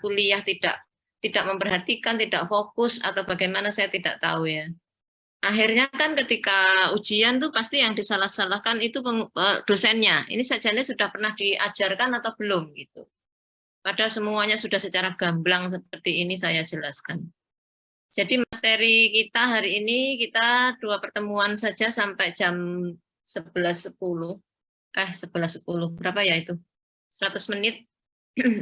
kuliah tidak memperhatikan, tidak fokus atau bagaimana saya tidak tahu ya. Akhirnya kan ketika ujian tuh pasti yang disalah-salahkan itu dosennya. Ini sajane sudah pernah diajarkan atau belum gitu. Padahal semuanya sudah secara gamblang seperti ini saya jelaskan. Jadi materi kita hari ini kita 2 pertemuan saja sampai jam 11.10. 11.10 berapa ya itu? 100 menit.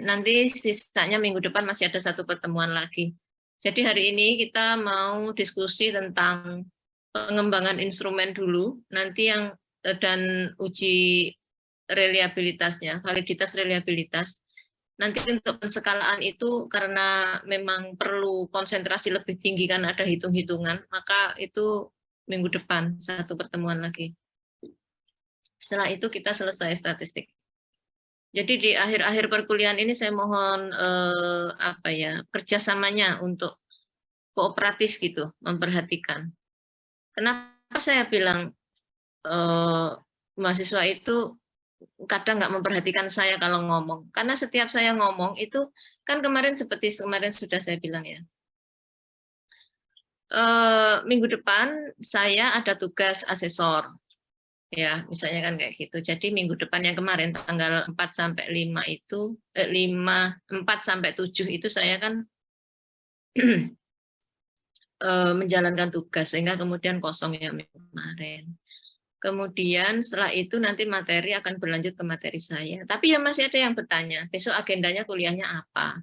Nanti sisanya minggu depan masih ada 1 pertemuan lagi. Jadi hari ini kita mau diskusi tentang pengembangan instrumen dulu, nanti yang dan uji reliabilitasnya, validitas reliabilitas. Nanti untuk penskalaan itu karena memang perlu konsentrasi lebih tinggi kan ada hitung-hitungan, maka itu minggu depan 1 pertemuan lagi. Setelah itu kita selesai statistik. Jadi di akhir-akhir perkuliahan ini saya mohon kerjasamanya untuk kooperatif gitu, memperhatikan. Kenapa saya bilang mahasiswa itu kadang nggak memperhatikan saya kalau ngomong. Karena setiap saya ngomong itu, kan kemarin seperti kemarin sudah saya bilang ya, minggu depan saya ada tugas asesor. Ya, misalnya kan kayak gitu. Jadi minggu depan yang kemarin tanggal 4 sampai 5 itu 4 sampai 7 itu saya kan menjalankan tugas sehingga kemudian kosong ya minggu kemarin. Kemudian setelah itu nanti materi akan berlanjut ke materi saya. Tapi ya masih ada yang bertanya, besok agendanya kuliahnya apa?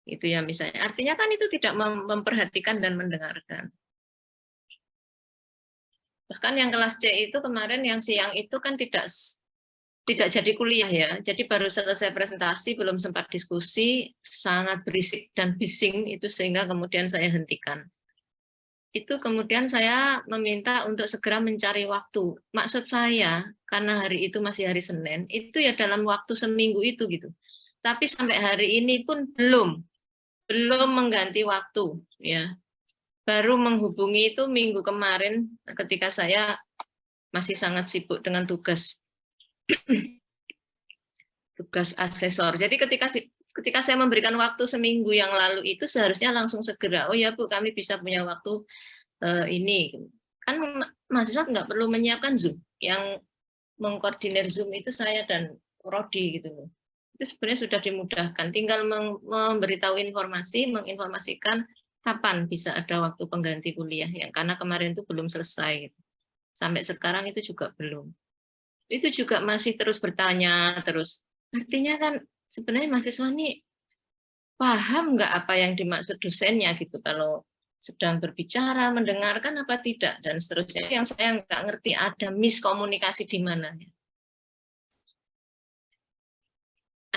Itu ya misalnya. Artinya kan itu tidak memperhatikan dan mendengarkan. Bahkan yang kelas C itu kemarin yang siang itu kan tidak jadi kuliah ya. Jadi baru selesai presentasi, belum sempat diskusi, sangat berisik dan bising itu sehingga kemudian saya hentikan. Itu kemudian saya meminta untuk segera mencari waktu. Maksud saya, karena hari itu masih hari Senin, itu ya dalam waktu seminggu itu gitu. Tapi sampai hari ini pun belum mengganti waktu ya. Baru menghubungi itu minggu kemarin ketika saya masih sangat sibuk dengan tugas asesor. Jadi ketika saya memberikan waktu seminggu yang lalu itu seharusnya langsung segera, oh ya Bu, kami bisa punya waktu ini. Kan mahasiswa nggak perlu menyiapkan Zoom. Yang mengkoordinir Zoom itu saya dan Rodi gitu loh. Itu sebenarnya sudah dimudahkan. Tinggal memberitahu informasi, menginformasikan kapan bisa ada waktu pengganti kuliah. Ya, karena kemarin itu belum selesai. Gitu. Sampai sekarang itu juga belum. Itu juga masih terus bertanya, terus. Artinya kan sebenarnya mahasiswa ini paham nggak apa yang dimaksud dosennya gitu kalau sedang berbicara, mendengarkan apa tidak, dan seterusnya. Yang saya nggak ngerti ada miskomunikasi di mana.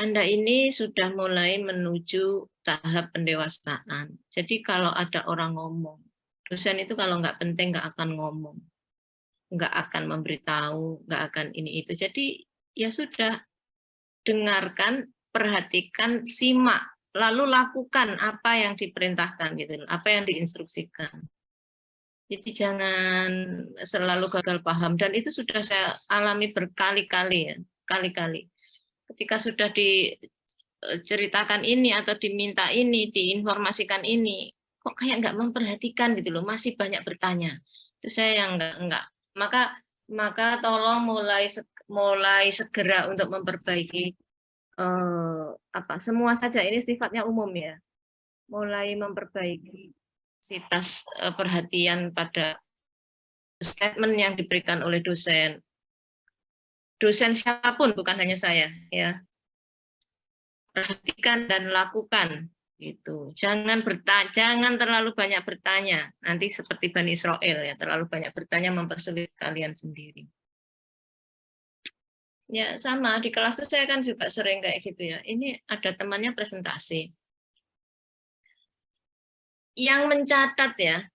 Anda ini sudah mulai menuju tahap pendewasaan. Jadi kalau ada orang ngomong, dosen itu kalau nggak penting nggak akan ngomong, nggak akan memberitahu, nggak akan ini itu. Jadi ya sudah, dengarkan, perhatikan, simak, lalu lakukan apa yang diperintahkan gitu, apa yang diinstruksikan. Jadi jangan selalu gagal paham, dan itu sudah saya alami berkali-kali ya, kali-kali. Ketika sudah diceritakan ini atau diminta ini, diinformasikan ini, kok kayak nggak memperhatikan gitu loh, masih banyak bertanya. Itu saya yang nggak. Maka tolong mulai segera untuk memperbaiki semua saja, ini sifatnya umum ya, mulai memperbaiki kapasitas perhatian pada statement yang diberikan oleh dosen siapapun, bukan hanya saya ya. Perhatikan dan lakukan gitu. Jangan terlalu banyak bertanya, nanti seperti Bani Israel ya, terlalu banyak bertanya mempersulit kalian sendiri. Ya sama, di kelas itu saya kan juga sering kayak gitu ya. Ini ada temannya presentasi. Yang mencatat ya,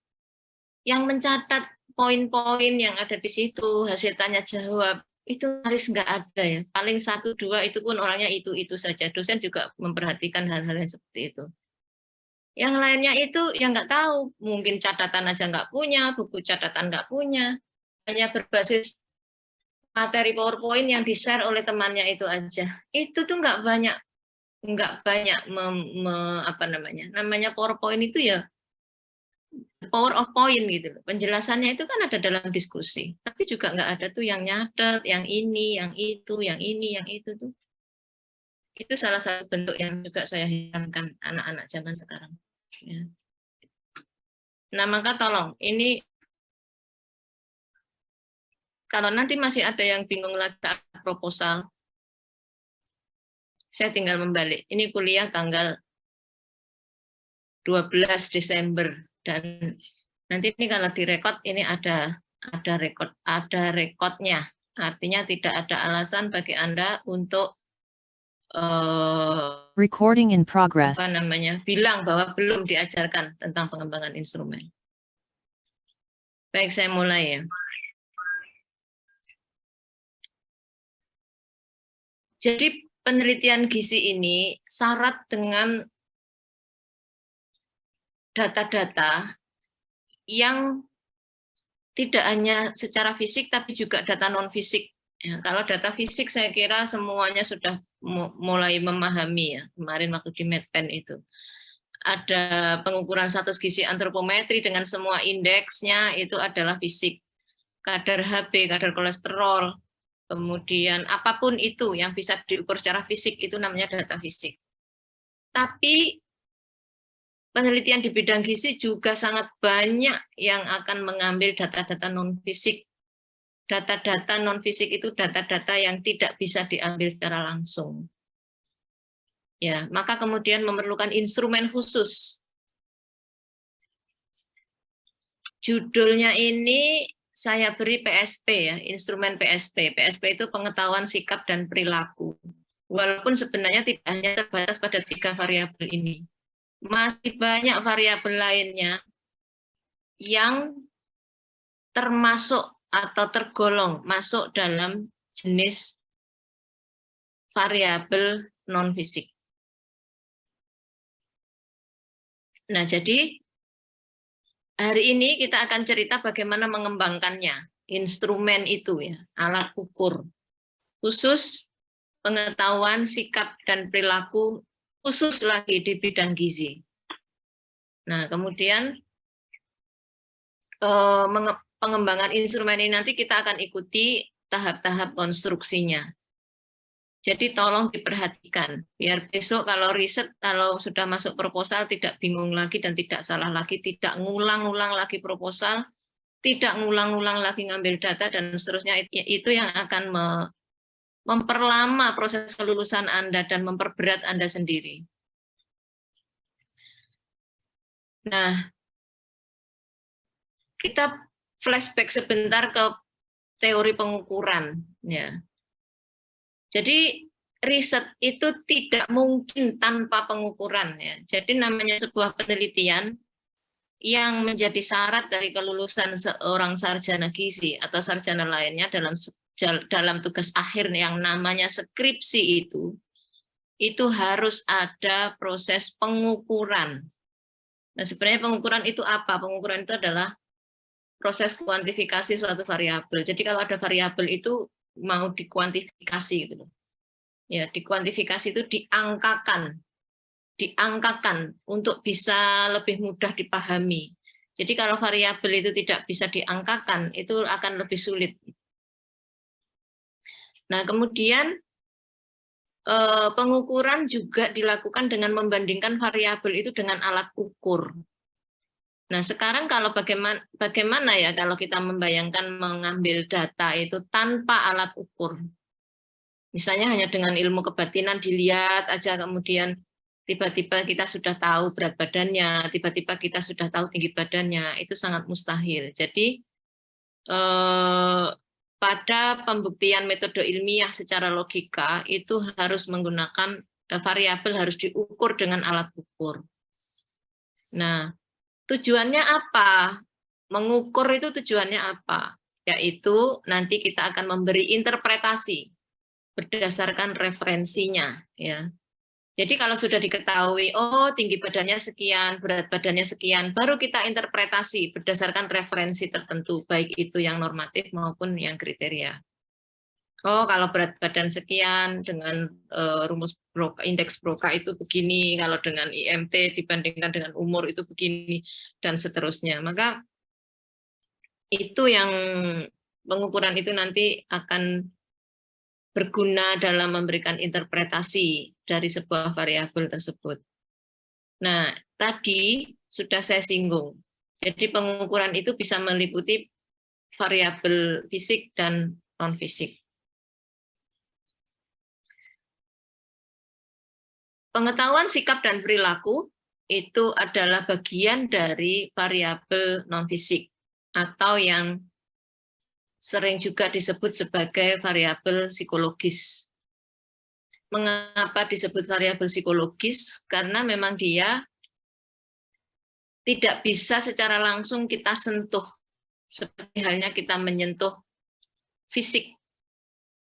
yang mencatat poin-poin yang ada di situ, hasil tanya jawab, itu nyaris nggak ada ya. Paling 1-2 itu pun orangnya itu saja. Dosen juga memperhatikan hal-hal yang seperti itu. Yang lainnya itu yang nggak tahu, mungkin catatan aja nggak punya, buku catatan nggak punya, hanya berbasis materi PowerPoint yang di-share oleh temannya itu aja. Itu tuh nggak banyak nggak banyak apa namanya PowerPoint itu ya power of point gitu loh. Penjelasannya itu kan ada dalam diskusi, tapi juga nggak ada tuh yang nyatet, yang ini, yang itu, yang ini, yang itu tuh. Itu salah satu bentuk yang juga saya herankan anak-anak zaman sekarang. Ya. Nah maka tolong ini kalau nanti masih ada yang bingung lagi saat proposal, saya tinggal membalik. Ini kuliah tanggal 12 Desember dan nanti ini kalau direkod ini ada rekodnya. Artinya tidak ada alasan bagi Anda untuk recording in progress. Bilang bahwa belum diajarkan tentang pengembangan instrumen. Baik, saya mulai ya. Jadi penelitian gizi ini syarat dengan data-data yang tidak hanya secara fisik tapi juga data non fisik. Ya, kalau data fisik saya kira semuanya sudah mulai memahami ya. Kemarin waktu di Medpen itu ada pengukuran status gizi antropometri dengan semua indeksnya itu adalah fisik. Kadar HB, kadar kolesterol, kemudian apapun itu yang bisa diukur secara fisik itu namanya data fisik. Tapi penelitian di bidang gizi juga sangat banyak yang akan mengambil data-data non-fisik. Data-data non-fisik itu data-data yang tidak bisa diambil secara langsung. Ya, maka kemudian memerlukan instrumen khusus. Judulnya ini saya beri PSP ya, instrumen PSP. PSP itu pengetahuan sikap dan perilaku. Walaupun sebenarnya tidak hanya terbatas pada 3 variabel ini. Masih banyak variabel lainnya yang termasuk atau tergolong masuk dalam jenis variabel non-fisik. Nah, jadi hari ini kita akan cerita bagaimana mengembangkannya, instrumen itu ya, alat ukur, khusus pengetahuan sikap dan perilaku, khusus lagi di bidang gizi. Nah, kemudian pengembangan instrumen ini nanti kita akan ikuti tahap-tahap konstruksinya. Jadi tolong diperhatikan, biar besok kalau riset, kalau sudah masuk proposal tidak bingung lagi dan tidak salah lagi, tidak ngulang-ngulang lagi proposal, tidak ngulang-ngulang lagi ngambil data dan seterusnya. Itu yang akan memperlama proses kelulusan Anda dan memperberat Anda sendiri. Nah, kita flashback sebentar ke teori pengukuran. Ya. Jadi riset itu tidak mungkin tanpa pengukuran. Ya. Jadi namanya sebuah penelitian yang menjadi syarat dari kelulusan seorang sarjana gizi atau sarjana lainnya dalam tugas akhir yang namanya skripsi itu harus ada proses pengukuran. Nah, sebenarnya pengukuran itu apa? Pengukuran itu adalah proses kuantifikasi suatu variabel. Jadi kalau ada variabel itu mau dikuantifikasi gitu loh. Ya, dikuantifikasi itu diangkakan untuk bisa lebih mudah dipahami. Jadi kalau variabel itu tidak bisa diangkakan, itu akan lebih sulit. Nah, kemudian pengukuran juga dilakukan dengan membandingkan variabel itu dengan alat ukur. Nah, sekarang kalau bagaimana ya kalau kita membayangkan mengambil data itu tanpa alat ukur? Misalnya hanya dengan ilmu kebatinan dilihat aja, kemudian tiba-tiba kita sudah tahu berat badannya, tiba-tiba kita sudah tahu tinggi badannya, itu sangat mustahil. Jadi pada pembuktian metode ilmiah secara logika itu harus menggunakan variabel, harus diukur dengan alat ukur. Nah, tujuannya apa? Mengukur itu tujuannya apa? Yaitu nanti kita akan memberi interpretasi berdasarkan referensinya, ya. Jadi kalau sudah diketahui, oh tinggi badannya sekian, berat badannya sekian, baru kita interpretasi berdasarkan referensi tertentu, baik itu yang normatif maupun yang kriteria. Oh, kalau berat badan sekian dengan rumus Broca, indeks Broca itu begini, kalau dengan IMT dibandingkan dengan umur itu begini, dan seterusnya. Maka itu yang pengukuran itu nanti akan berguna dalam memberikan interpretasi dari sebuah variabel tersebut. Nah, tadi sudah saya singgung. Jadi pengukuran itu bisa meliputi variabel fisik dan non-fisik. Pengetahuan sikap dan perilaku itu adalah bagian dari variabel non-fisik atau yang sering juga disebut sebagai variabel psikologis. Mengapa disebut variabel psikologis? Karena memang dia tidak bisa secara langsung kita sentuh, seperti halnya kita menyentuh fisik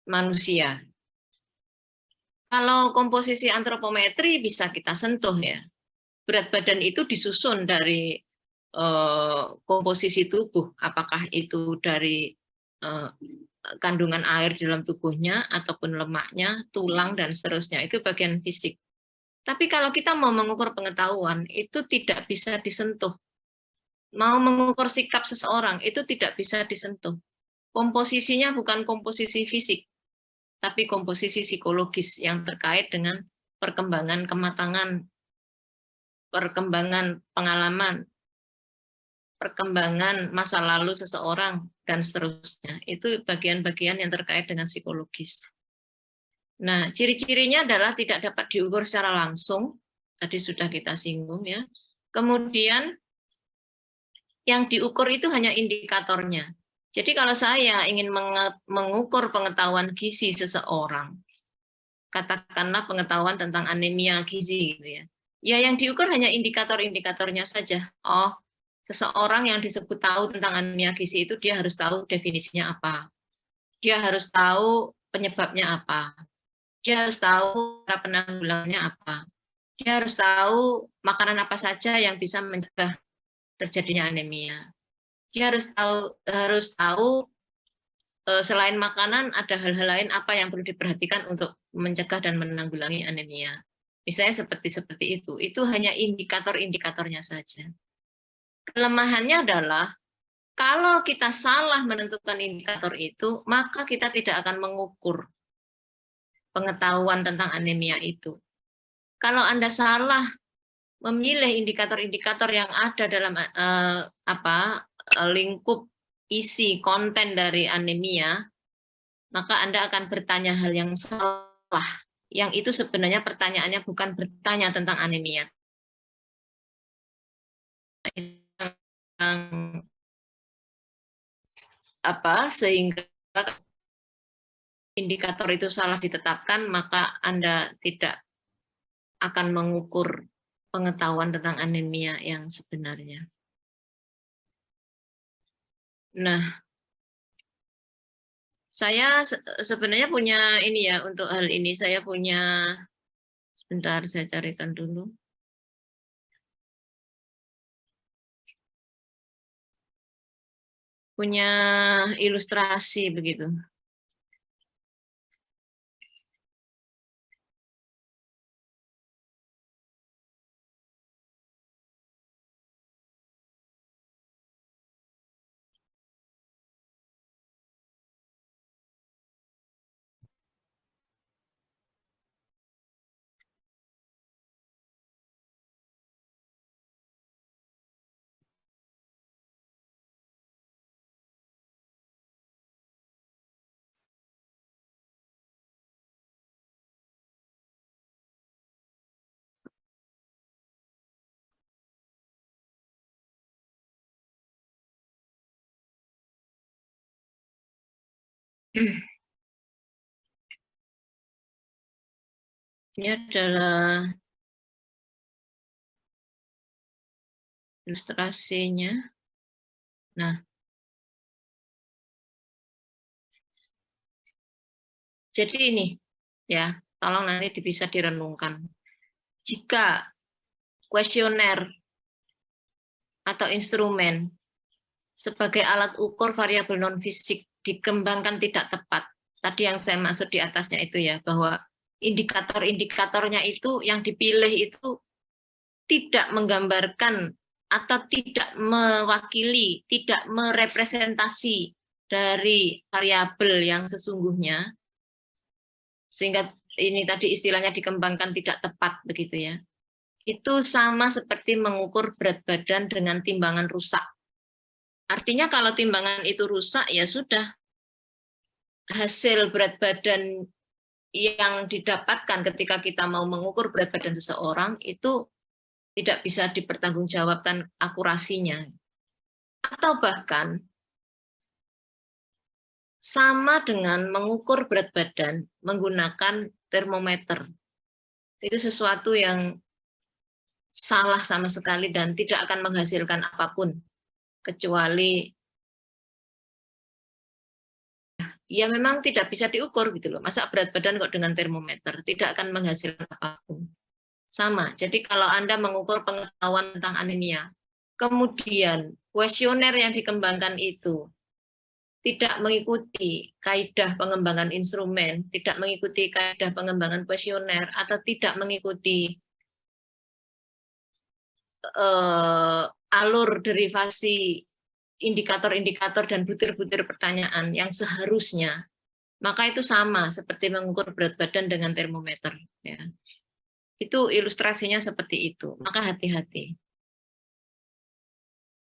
manusia. Kalau komposisi antropometri bisa kita sentuh ya. Berat badan itu disusun dari komposisi tubuh, apakah itu dari kandungan air di dalam tubuhnya ataupun lemaknya, tulang dan seterusnya, itu bagian fisik. Tapi kalau kita mau mengukur pengetahuan, itu tidak bisa disentuh. Mau mengukur sikap seseorang, itu tidak bisa disentuh. Komposisinya bukan komposisi fisik, tapi komposisi psikologis yang terkait dengan perkembangan kematangan, perkembangan pengalaman, perkembangan masa lalu seseorang, dan seterusnya. Itu bagian-bagian yang terkait dengan psikologis. Nah, ciri-cirinya adalah tidak dapat diukur secara langsung, tadi sudah kita singgung ya. Kemudian yang diukur itu hanya indikatornya. Jadi kalau saya ingin mengukur pengetahuan gizi seseorang, katakanlah pengetahuan tentang anemia gizi gitu ya. Ya yang diukur hanya indikator-indikatornya saja. Oh, seseorang yang disebut tahu tentang anemia gizi itu dia harus tahu definisinya apa. Dia harus tahu penyebabnya apa. Dia harus tahu cara penanggulangannya apa. Dia harus tahu makanan apa saja yang bisa mencegah terjadinya anemia. Dia harus tahu selain makanan ada hal-hal lain apa yang perlu diperhatikan untuk mencegah dan menanggulangi anemia. Misalnya seperti itu. Itu hanya indikator-indikatornya saja. Kelemahannya adalah kalau kita salah menentukan indikator itu, maka kita tidak akan mengukur pengetahuan tentang anemia itu. Kalau Anda salah memilih indikator-indikator yang ada dalam lingkup isi konten dari anemia, maka Anda akan bertanya hal yang salah. Yang itu sebenarnya pertanyaannya bukan bertanya tentang anemia. Sehingga indikator itu salah ditetapkan, maka Anda tidak akan mengukur pengetahuan tentang anemia yang sebenarnya. Nah, saya sebenarnya punya ini ya, untuk hal ini saya punya, sebentar saya carikan dulu. Punya ilustrasi begitu. Ini adalah ilustrasinya. Nah, jadi ini ya, tolong nanti bisa direnungkan. Jika kuesioner atau instrumen sebagai alat ukur variabel non-fisik dikembangkan tidak tepat, tadi yang saya maksud di atasnya itu ya, bahwa indikator-indikatornya itu yang dipilih itu tidak menggambarkan atau tidak mewakili, tidak merepresentasi dari variabel yang sesungguhnya, sehingga ini tadi istilahnya dikembangkan tidak tepat begitu ya. Itu sama seperti mengukur berat badan dengan timbangan rusak. Artinya kalau timbangan itu rusak ya sudah, hasil berat badan yang didapatkan ketika kita mau mengukur berat badan seseorang itu tidak bisa dipertanggungjawabkan akurasinya. Atau bahkan sama dengan mengukur berat badan menggunakan termometer. Itu sesuatu yang salah sama sekali dan tidak akan menghasilkan apapun, kecuali ya memang tidak bisa diukur gitu loh. Masa berat badan kok dengan termometer, tidak akan menghasilkan apapun. Sama, jadi kalau Anda mengukur pengetahuan tentang anemia, kemudian kuesioner yang dikembangkan itu tidak mengikuti kaidah pengembangan instrumen, tidak mengikuti kaidah pengembangan kuesioner, atau tidak mengikuti alur derivasi indikator-indikator dan butir-butir pertanyaan yang seharusnya, maka itu sama seperti mengukur berat badan dengan termometer. Ya. Itu ilustrasinya seperti itu, maka hati-hati.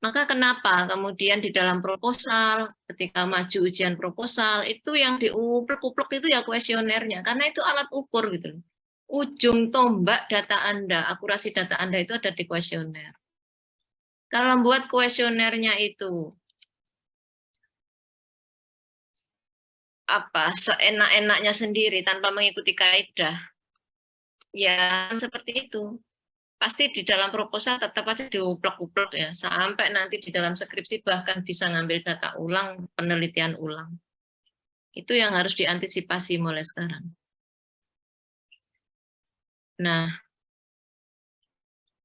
Maka kenapa kemudian di dalam proposal, ketika maju ujian proposal, itu yang diuplek-uplek itu ya kuesionernya, karena itu alat ukur gitu. Ujung tombak data Anda, akurasi data Anda itu ada di kuesioner. Kalau membuat kuesionernya itu apa seenak-enaknya sendiri tanpa mengikuti kaidah, ya seperti itu. Pasti di dalam proposal tetap aja diuplek-uplek ya, sampai nanti di dalam skripsi bahkan bisa ngambil data ulang, penelitian ulang. Itu yang harus diantisipasi mulai sekarang. Nah,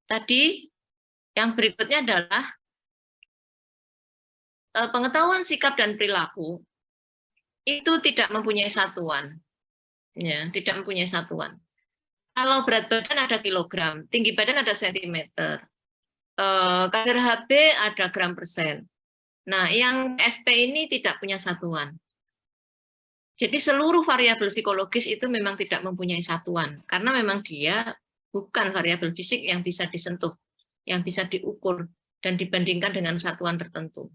tadi yang berikutnya adalah pengetahuan sikap dan perilaku itu tidak mempunyai satuan. Ya, tidak mempunyai satuan. Kalau berat badan ada kilogram, tinggi badan ada sentimeter, kadar HB ada gram persen. Nah, yang SP ini tidak punya satuan. Jadi seluruh variabel psikologis itu memang tidak mempunyai satuan, karena memang dia bukan variabel fisik yang bisa disentuh, yang bisa diukur dan dibandingkan dengan satuan tertentu.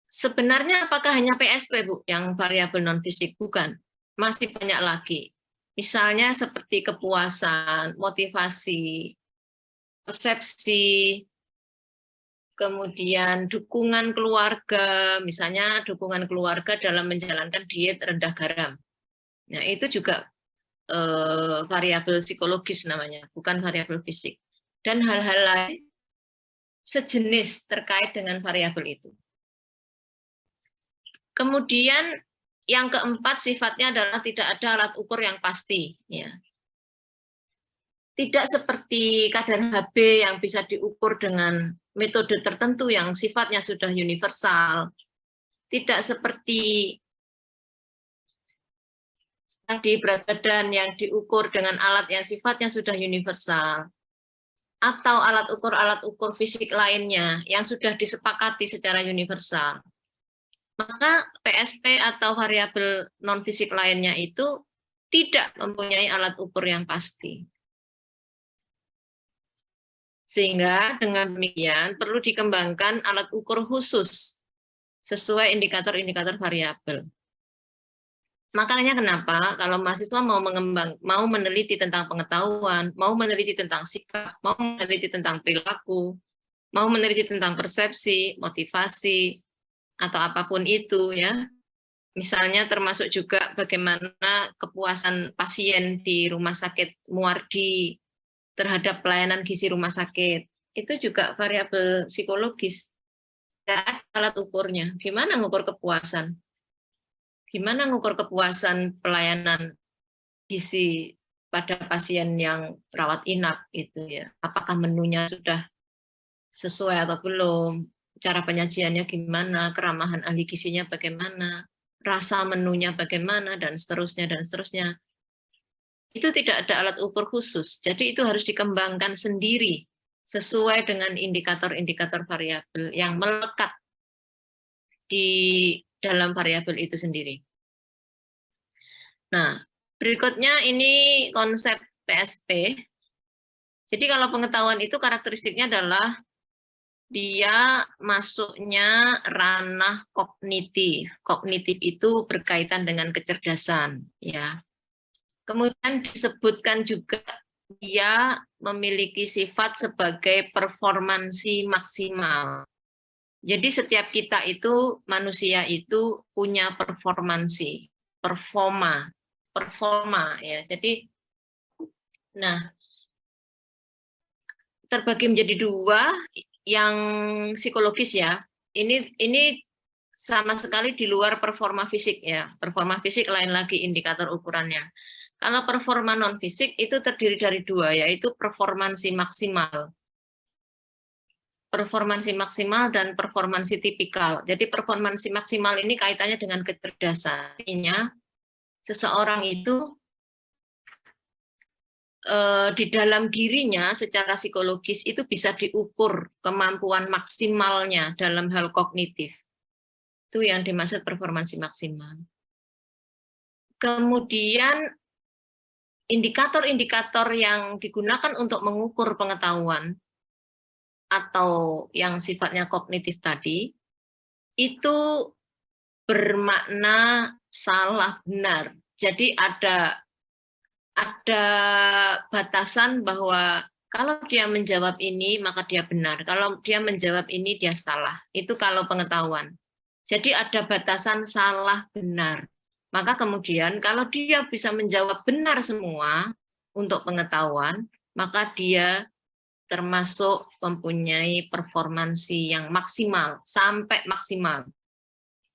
Sebenarnya apakah hanya PSP, Bu, yang variabel non-fisik? Bukan, masih banyak lagi. Misalnya seperti kepuasan, motivasi, persepsi, kemudian dukungan keluarga, misalnya dukungan keluarga dalam menjalankan diet rendah garam. Nah, itu juga variabel psikologis namanya, bukan variabel fisik. Dan hal-hal lain sejenis terkait dengan variabel itu. Kemudian yang keempat sifatnya adalah tidak ada alat ukur yang pasti. Ya. Tidak seperti kadar HB yang bisa diukur dengan metode tertentu yang sifatnya sudah universal. Tidak seperti tadi berat badan yang diukur dengan alat yang sifatnya sudah universal. Atau alat ukur fisik lainnya yang sudah disepakati secara universal. Maka PSP atau variabel non-fisik lainnya itu tidak mempunyai alat ukur yang pasti. Sehingga dengan demikian perlu dikembangkan alat ukur khusus sesuai indikator-indikator variabel. Makanya kenapa kalau mahasiswa mau meneliti tentang pengetahuan, mau meneliti tentang sikap, mau meneliti tentang perilaku, mau meneliti tentang persepsi, motivasi, atau apapun itu ya. Misalnya termasuk juga bagaimana kepuasan pasien di rumah sakit Muardi terhadap pelayanan gizi rumah sakit. Itu juga variabel psikologis. Tidak ada alat ukurnya. Gimana ngukur kepuasan? Gimana ngukur kepuasan pelayanan gizi pada pasien yang rawat inap itu ya? Apakah menunya sudah sesuai atau belum? cara penyajiannya gimana, keramahan ahli gizinya bagaimana, rasa menunya bagaimana, dan seterusnya, dan seterusnya. Itu tidak ada alat ukur khusus, jadi itu harus dikembangkan sendiri sesuai dengan indikator-indikator variabel yang melekat di dalam variabel itu sendiri. Nah, berikutnya ini konsep PSP. Jadi kalau pengetahuan itu karakteristiknya adalah dia masuknya ranah kognitif. Kognitif itu berkaitan dengan kecerdasan, ya. Kemudian disebutkan juga dia memiliki sifat sebagai performansi maksimal. Jadi setiap kita itu, manusia itu punya performansi, performa ya. Jadi, nah, terbagi menjadi dua, yang psikologis ya. Ini sama sekali di luar performa fisik ya. Performa fisik lain lagi indikator ukurannya. Kalau performa non fisik itu terdiri dari dua, yaitu performansi maksimal. Performansi maksimal dan performansi tipikal. Jadi performansi maksimal ini kaitannya dengan kecerdasan. Artinya seseorang itu di dalam dirinya secara psikologis itu bisa diukur kemampuan maksimalnya dalam hal kognitif. Itu yang dimaksud performansi maksimal. Kemudian indikator-indikator yang digunakan untuk mengukur pengetahuan atau yang sifatnya kognitif tadi, itu bermakna salah benar. Jadi ada batasan bahwa kalau dia menjawab ini, maka dia benar. Kalau dia menjawab ini, dia salah. Itu kalau pengetahuan. Jadi ada batasan salah benar. Maka kemudian kalau dia bisa menjawab benar semua untuk pengetahuan, maka dia termasuk mempunyai performansi yang maksimal, sampai maksimal.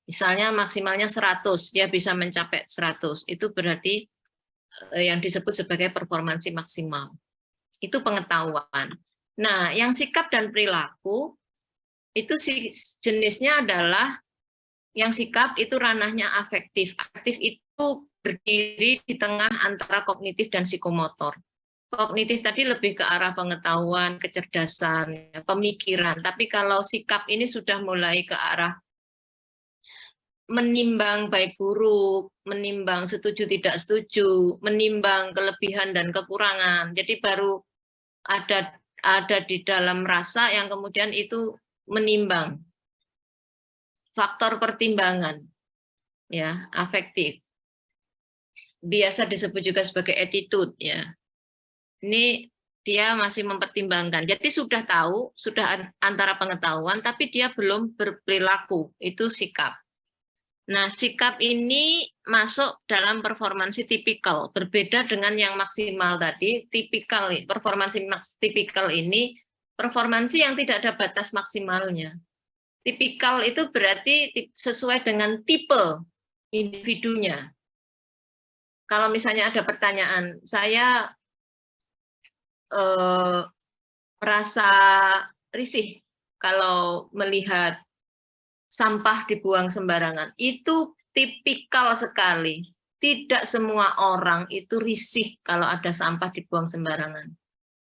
Misalnya maksimalnya 100, dia bisa mencapai 100. Itu berarti yang disebut sebagai performansi maksimal. Itu pengetahuan. Nah, yang sikap dan perilaku, itu jenisnya adalah yang sikap itu ranahnya afektif. Afektif itu berdiri di tengah antara kognitif dan psikomotor. Kognitif tadi lebih ke arah pengetahuan, kecerdasan, pemikiran. Tapi kalau sikap ini sudah mulai ke arah menimbang baik buruk, menimbang setuju tidak setuju, menimbang kelebihan dan kekurangan. Jadi baru ada di dalam rasa yang kemudian itu menimbang. Faktor pertimbangan, ya, afektif. Biasa disebut juga sebagai attitude, ya. Ini dia masih mempertimbangkan. Jadi sudah tahu, sudah antara pengetahuan, tapi dia belum berperilaku. Itu sikap. Nah, sikap ini masuk dalam performansi tipikal. Berbeda dengan yang maksimal tadi, tipikal. Performansi tipikal ini performansi yang tidak ada batas maksimalnya. Tipikal itu berarti sesuai dengan tipe individunya. Kalau misalnya ada pertanyaan, saya merasa risih kalau melihat sampah dibuang sembarangan. Itu tipikal sekali. Tidak semua orang itu risih kalau ada sampah dibuang sembarangan.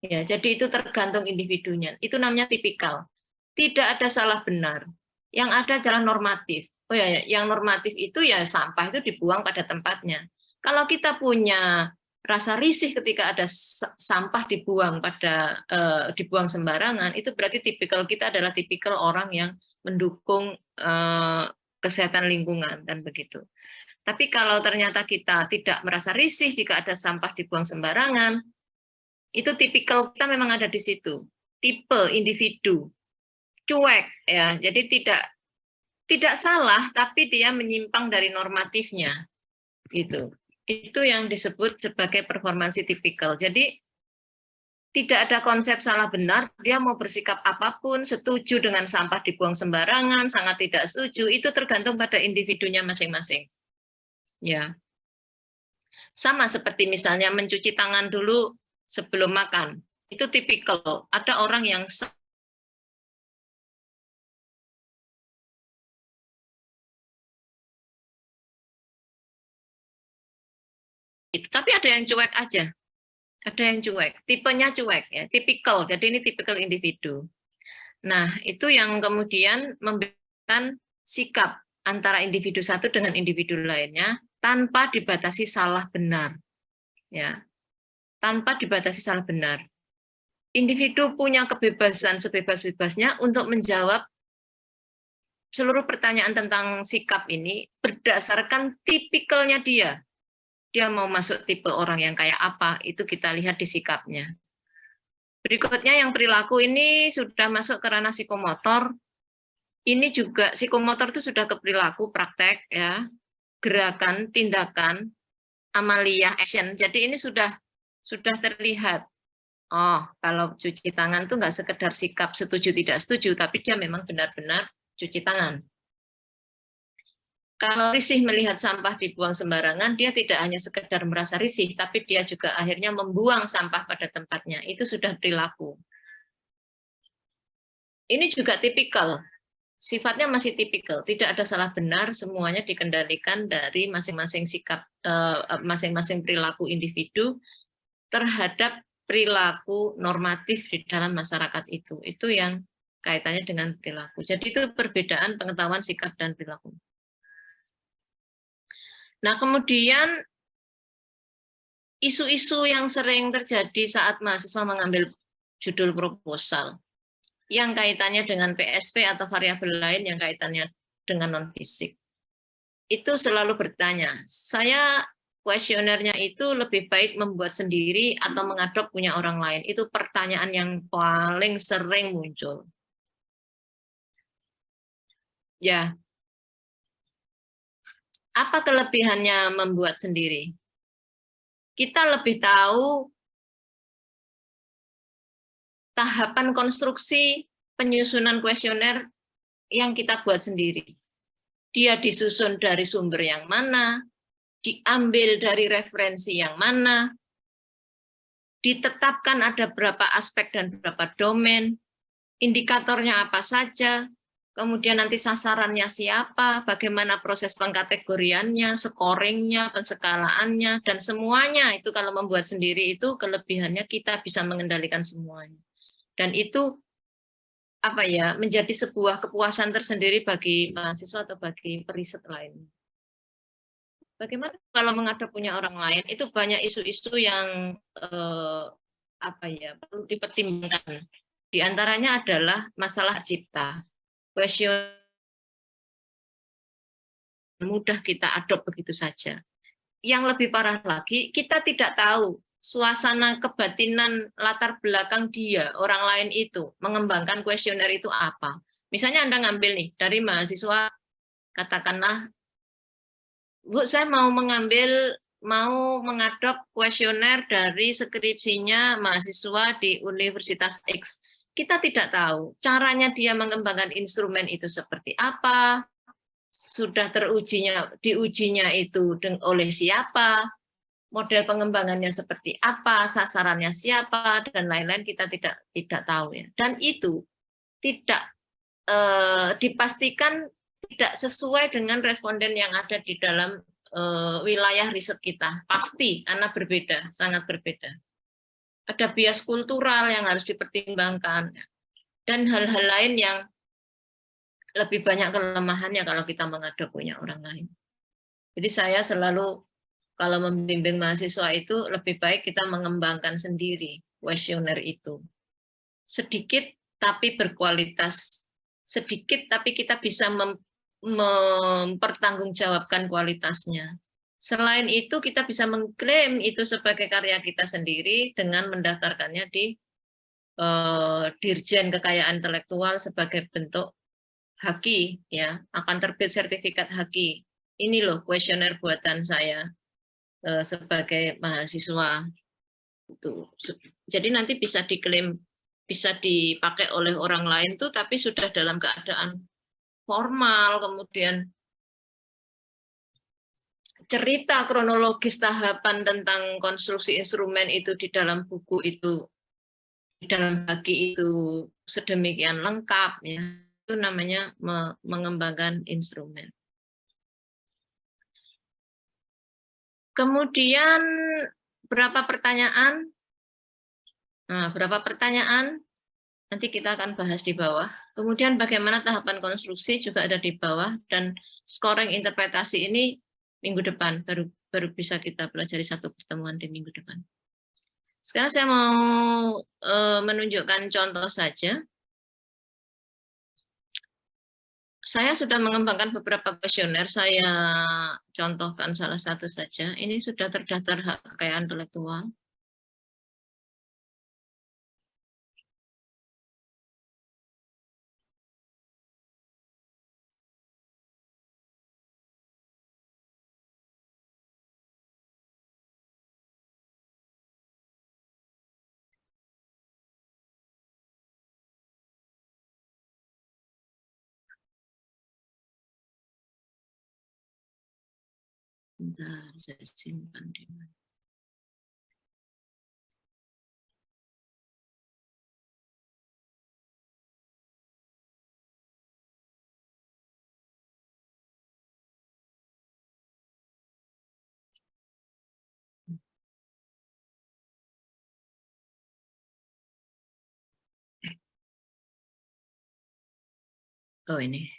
Ya, jadi itu tergantung individunya. Itu namanya tipikal. Tidak ada salah benar. Yang ada adalah normatif. Oh ya, yang normatif itu ya sampah itu dibuang pada tempatnya. Kalau kita punya rasa risih ketika ada sampah dibuang dibuang sembarangan, itu berarti tipikal kita adalah tipikal orang yang mendukung kesehatan lingkungan dan begitu. Tapi kalau ternyata kita tidak merasa risih jika ada sampah dibuang sembarangan, itu tipikal kita memang ada di situ. Tipe individu cuek ya, jadi tidak salah tapi dia menyimpang dari normatifnya gitu. Itu yang disebut sebagai performansi tipikal. Jadi tidak ada konsep salah benar, dia mau bersikap apapun, setuju dengan sampah dibuang sembarangan, sangat tidak setuju, itu tergantung pada individunya masing-masing. Ya. Sama seperti misalnya mencuci tangan dulu sebelum makan. Itu tipikal. Ada orang yang Tapi ada yang cuek aja. Ada yang cuek, tipenya cuek ya, tipikal. Jadi ini tipikal individu. Nah, itu yang kemudian membedakan sikap antara individu satu dengan individu lainnya tanpa dibatasi salah benar. Ya. Tanpa dibatasi salah benar. Individu punya kebebasan sebebas-bebasnya untuk menjawab seluruh pertanyaan tentang sikap ini berdasarkan tipikalnya dia. Dia mau masuk tipe orang yang kayak apa, itu kita lihat di sikapnya. Berikutnya yang perilaku ini sudah masuk ke ranah psikomotor. Ini juga psikomotor itu sudah ke perilaku, praktek, ya, gerakan, tindakan, amaliyah, action. Jadi ini sudah terlihat. Oh, kalau cuci tangan tuh nggak sekedar sikap setuju tidak setuju, tapi dia memang benar-benar cuci tangan. Kalau risih melihat sampah dibuang sembarangan, dia tidak hanya sekedar merasa risih, tapi dia juga akhirnya membuang sampah pada tempatnya. Itu sudah perilaku. Ini juga tipikal. Sifatnya masih tipikal. Tidak ada salah benar, semuanya dikendalikan dari masing-masing sikap, masing-masing perilaku individu terhadap perilaku normatif di dalam masyarakat itu. Itu yang kaitannya dengan perilaku. Jadi itu perbedaan pengetahuan sikap dan perilaku. Nah, kemudian isu-isu yang sering terjadi saat mahasiswa mengambil judul proposal yang kaitannya dengan PSP atau variabel lain yang kaitannya dengan non-fisik. Itu selalu bertanya, saya kuesionernya itu lebih baik membuat sendiri atau mengadop punya orang lain. Itu pertanyaan yang paling sering muncul. Ya, apa kelebihannya membuat sendiri? Kita lebih tahu tahapan konstruksi penyusunan kuesioner yang kita buat sendiri. Dia disusun dari sumber yang mana, diambil dari referensi yang mana, ditetapkan ada berapa aspek dan berapa domain, indikatornya apa saja, kemudian nanti sasarannya siapa, bagaimana proses pengkategoriannya, scoringnya, penskalaannya, dan semuanya itu kalau membuat sendiri itu kelebihannya kita bisa mengendalikan semuanya. Dan itu apa ya, menjadi sebuah kepuasan tersendiri bagi mahasiswa atau bagi periset lain. Bagaimana kalau menghadap punya orang lain? Itu banyak isu-isu yang apa ya, perlu dipertimbangkan. Di antaranya adalah masalah cipta. Question mudah kita adopt begitu saja. Yang lebih parah lagi, kita tidak tahu suasana kebatinan latar belakang dia, orang lain itu, mengembangkan kuesioner itu apa. Misalnya Anda ngambil nih, dari mahasiswa, katakanlah, Bu, saya mau mengadop kuesioner dari skripsinya mahasiswa di Universitas X. Kita tidak tahu caranya dia mengembangkan instrumen itu seperti apa, sudah diujinya itu oleh siapa, model pengembangannya seperti apa, sasarannya siapa, dan lain-lain kita tidak tahu ya. Dan itu tidak dipastikan tidak sesuai dengan responden yang ada di dalam wilayah riset kita. Pasti, karena berbeda, sangat berbeda. Ada bias kultural yang harus dipertimbangkan, dan hal-hal lain yang lebih banyak kelemahannya kalau kita mengadop punya orang lain. Jadi saya selalu, kalau membimbing mahasiswa itu, lebih baik kita mengembangkan sendiri kuesioner itu. Sedikit tapi berkualitas. Sedikit tapi kita bisa mempertanggungjawabkan kualitasnya. Selain itu kita bisa mengklaim itu sebagai karya kita sendiri dengan mendaftarkannya di Dirjen Kekayaan Intelektual sebagai bentuk haki, ya, akan terbit sertifikat haki. Ini loh kuesioner buatan saya sebagai mahasiswa. Itu. Jadi nanti bisa diklaim, bisa dipakai oleh orang lain tuh, tapi sudah dalam keadaan formal, kemudian cerita kronologis tahapan tentang konstruksi instrumen itu di dalam buku itu, di dalam bagi itu sedemikian lengkap, ya. Itu namanya mengembangkan instrumen. Kemudian berapa pertanyaan? Nah, berapa pertanyaan? Nanti kita akan bahas di bawah. Kemudian bagaimana tahapan konstruksi juga ada di bawah, dan scoring interpretasi ini minggu depan baru bisa kita pelajari satu pertemuan di minggu depan. Sekarang saya mau menunjukkan contoh saja. Saya sudah mengembangkan beberapa kuesioner, saya contohkan salah satu saja. Ini sudah terdaftar hak kekayaan intelektual. Bentar, saya simpan di mana. Oh, ini.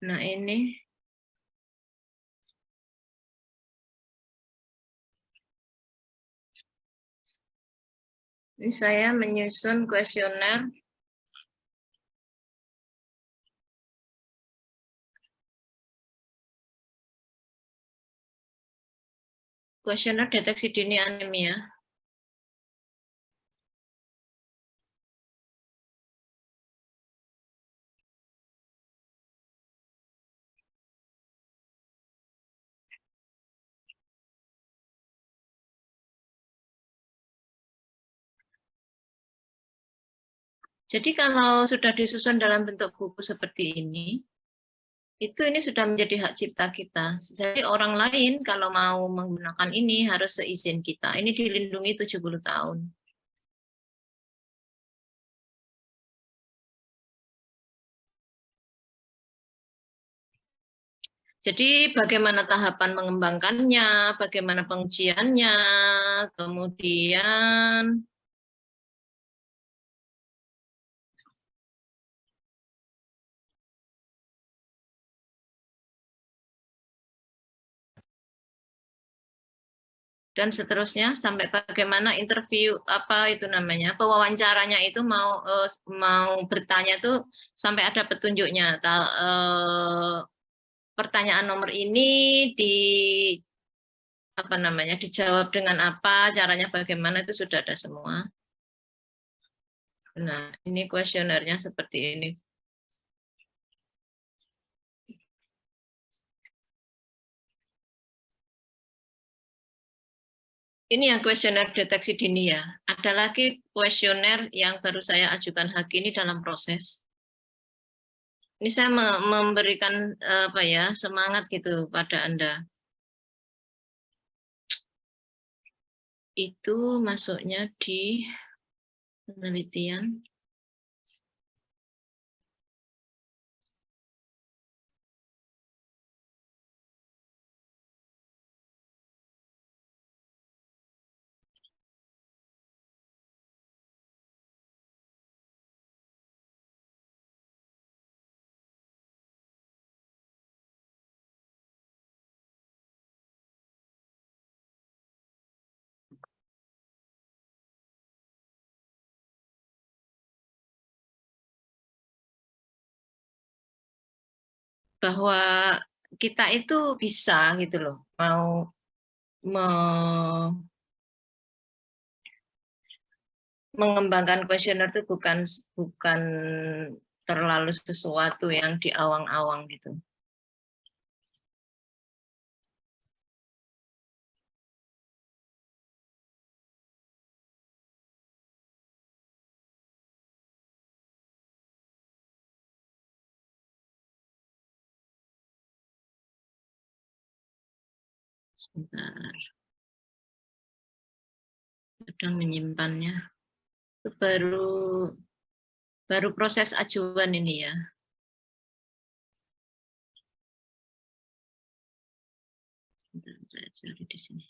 Nah, ini saya menyusun kuesioner deteksi dini anemia. Jadi kalau sudah disusun dalam bentuk buku seperti ini sudah menjadi hak cipta kita. Jadi orang lain kalau mau menggunakan ini harus seizin kita. Ini dilindungi 70 tahun. Jadi bagaimana tahapan mengembangkannya, bagaimana pengujiannya, kemudian dan seterusnya sampai bagaimana interview apa itu namanya pewawancaranya itu mau bertanya tuh sampai ada petunjuknya. Pertanyaan nomor ini di apa namanya dijawab dengan apa, caranya bagaimana itu sudah ada semua. Nah, ini kuesionernya seperti ini. Ini yang kuesioner deteksi dini ya. Ada lagi kuesioner yang baru saya ajukan hari ini dalam proses. Ini saya memberikan apa ya semangat gitu pada Anda. Itu masuknya di penelitian. Bahwa kita itu bisa gitu loh, mau mengembangkan kuesioner itu bukan terlalu sesuatu yang diawang-awang gitu. Sebentar, sedang menyimpannya. Itu baru proses ajuan ini ya. Saya cari di sini.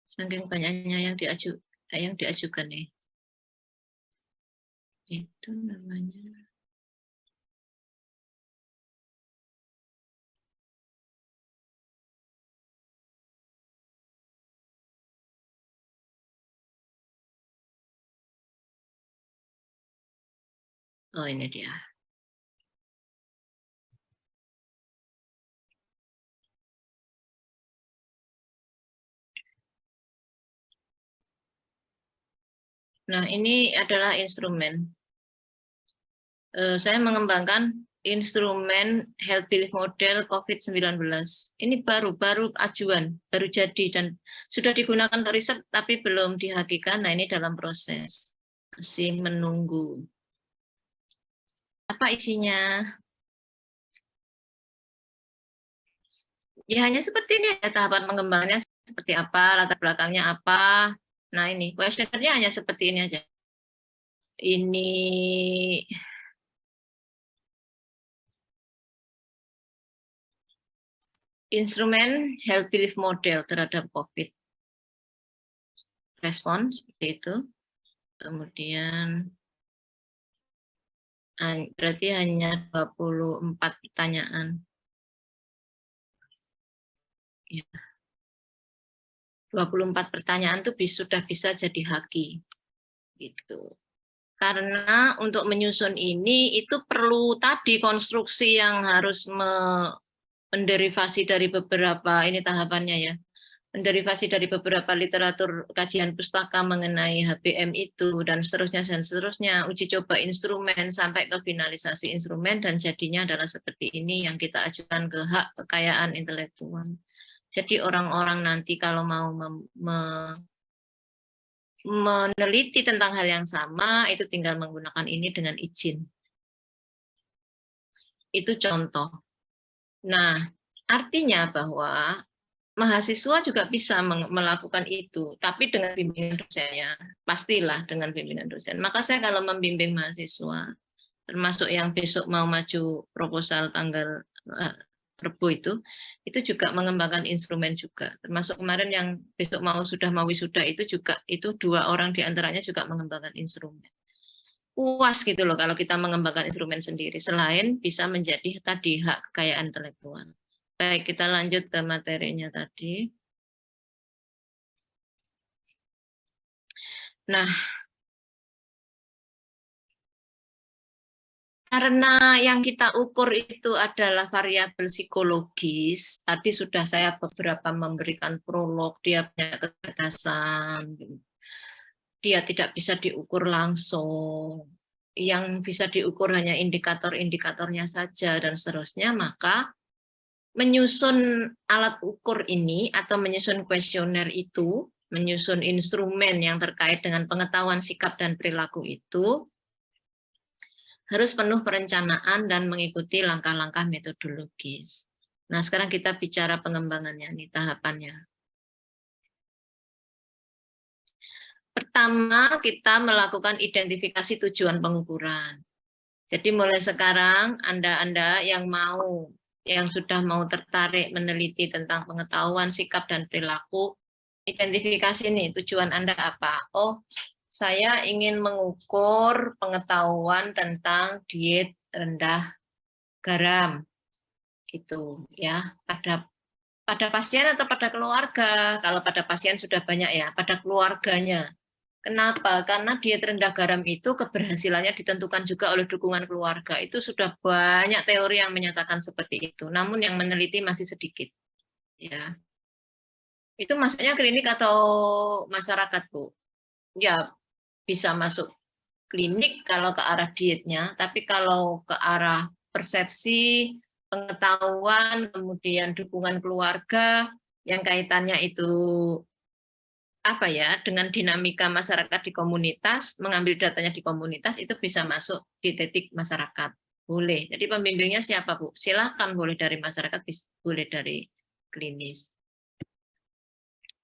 Saking banyaknya yang diajukan nih. Itu namanya. Oh, ini dia. Nah, ini adalah instrumen. Saya mengembangkan instrumen health belief model COVID-19. Ini baru ajuan, baru jadi dan sudah digunakan untuk riset tapi belum dihakikan. Nah, ini dalam proses. Masih menunggu. Apa isinya? Ya hanya seperti ini ya, tahapan pengembangannya seperti apa, latar belakangnya apa. Nah, ini kuesionernya hanya seperti ini aja. Ini instrumen health belief model terhadap COVID. Respon seperti itu. Kemudian berarti hanya 24 pertanyaan. Ya. 24 pertanyaan itu sudah bisa jadi haki. Gitu. Karena untuk menyusun ini itu perlu tadi konstruksi yang harus menderivasi dari beberapa ini tahapannya ya. Menderivasi dari beberapa literatur kajian pustaka mengenai HBM itu dan seterusnya, uji coba instrumen sampai ke finalisasi instrumen dan jadinya adalah seperti ini yang kita ajukan ke hak kekayaan intelektual. Jadi orang-orang nanti kalau mau meneliti tentang hal yang sama itu tinggal menggunakan ini dengan izin. Itu contoh. Nah, artinya bahwa mahasiswa juga bisa melakukan itu, tapi dengan bimbingan dosennya, pastilah dengan bimbingan dosen. Maka saya kalau membimbing mahasiswa, termasuk yang besok mau maju proposal tanggal Rebo itu juga mengembangkan instrumen juga. Termasuk kemarin yang besok sudah mau wisuda itu juga, itu 2 orang diantaranya juga mengembangkan instrumen. Puas gitu loh kalau kita mengembangkan instrumen sendiri, selain bisa menjadi tadi hak kekayaan intelektual. Baik, kita lanjut ke materinya tadi. Nah, karena yang kita ukur itu adalah variabel psikologis, tadi sudah saya beberapa memberikan prolog, dia punya keterbatasan, dia tidak bisa diukur langsung, yang bisa diukur hanya indikator-indikatornya saja, dan seterusnya, maka menyusun alat ukur ini atau menyusun kuesioner itu, menyusun instrumen yang terkait dengan pengetahuan sikap dan perilaku itu, harus penuh perencanaan dan mengikuti langkah-langkah metodologis. Nah, sekarang kita bicara pengembangannya, nih tahapannya. Pertama, kita melakukan identifikasi tujuan pengukuran. Jadi mulai sekarang, Anda yang sudah mau tertarik meneliti tentang pengetahuan sikap dan perilaku, identifikasi nih tujuan Anda apa? Oh, saya ingin mengukur pengetahuan tentang diet rendah garam, gitu ya. Pada pasien atau pada keluarga? Kalau pada pasien sudah banyak ya, pada keluarganya. Kenapa? Karena diet rendah garam itu keberhasilannya ditentukan juga oleh dukungan keluarga. Itu sudah banyak teori yang menyatakan seperti itu. Namun yang meneliti masih sedikit. Ya, itu maksudnya klinik atau masyarakat, Bu? Ya, bisa masuk klinik kalau ke arah dietnya, tapi kalau ke arah persepsi, pengetahuan, kemudian dukungan keluarga, yang kaitannya itu apa ya, dengan dinamika masyarakat di komunitas, mengambil datanya di komunitas, itu bisa masuk di titik masyarakat. Boleh. Jadi pembimbingnya siapa, Bu? Silakan, boleh dari masyarakat, boleh dari klinis.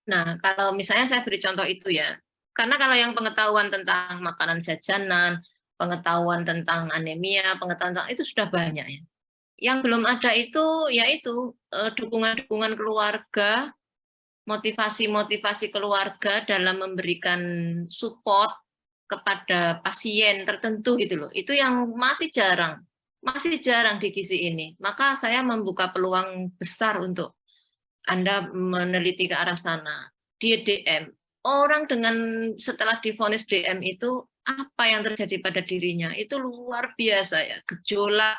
Nah, kalau misalnya saya beri contoh itu ya, karena kalau yang pengetahuan tentang makanan jajanan, pengetahuan tentang anemia, pengetahuan tentang itu sudah banyak ya. Yang belum ada itu yaitu dukungan-dukungan keluarga, motivasi-motivasi keluarga dalam memberikan support kepada pasien tertentu gitu loh. Itu yang masih jarang di gizi ini. Maka saya membuka peluang besar untuk Anda meneliti ke arah sana. Di DM, orang dengan setelah divonis DM itu apa yang terjadi pada dirinya itu luar biasa ya, gejolak,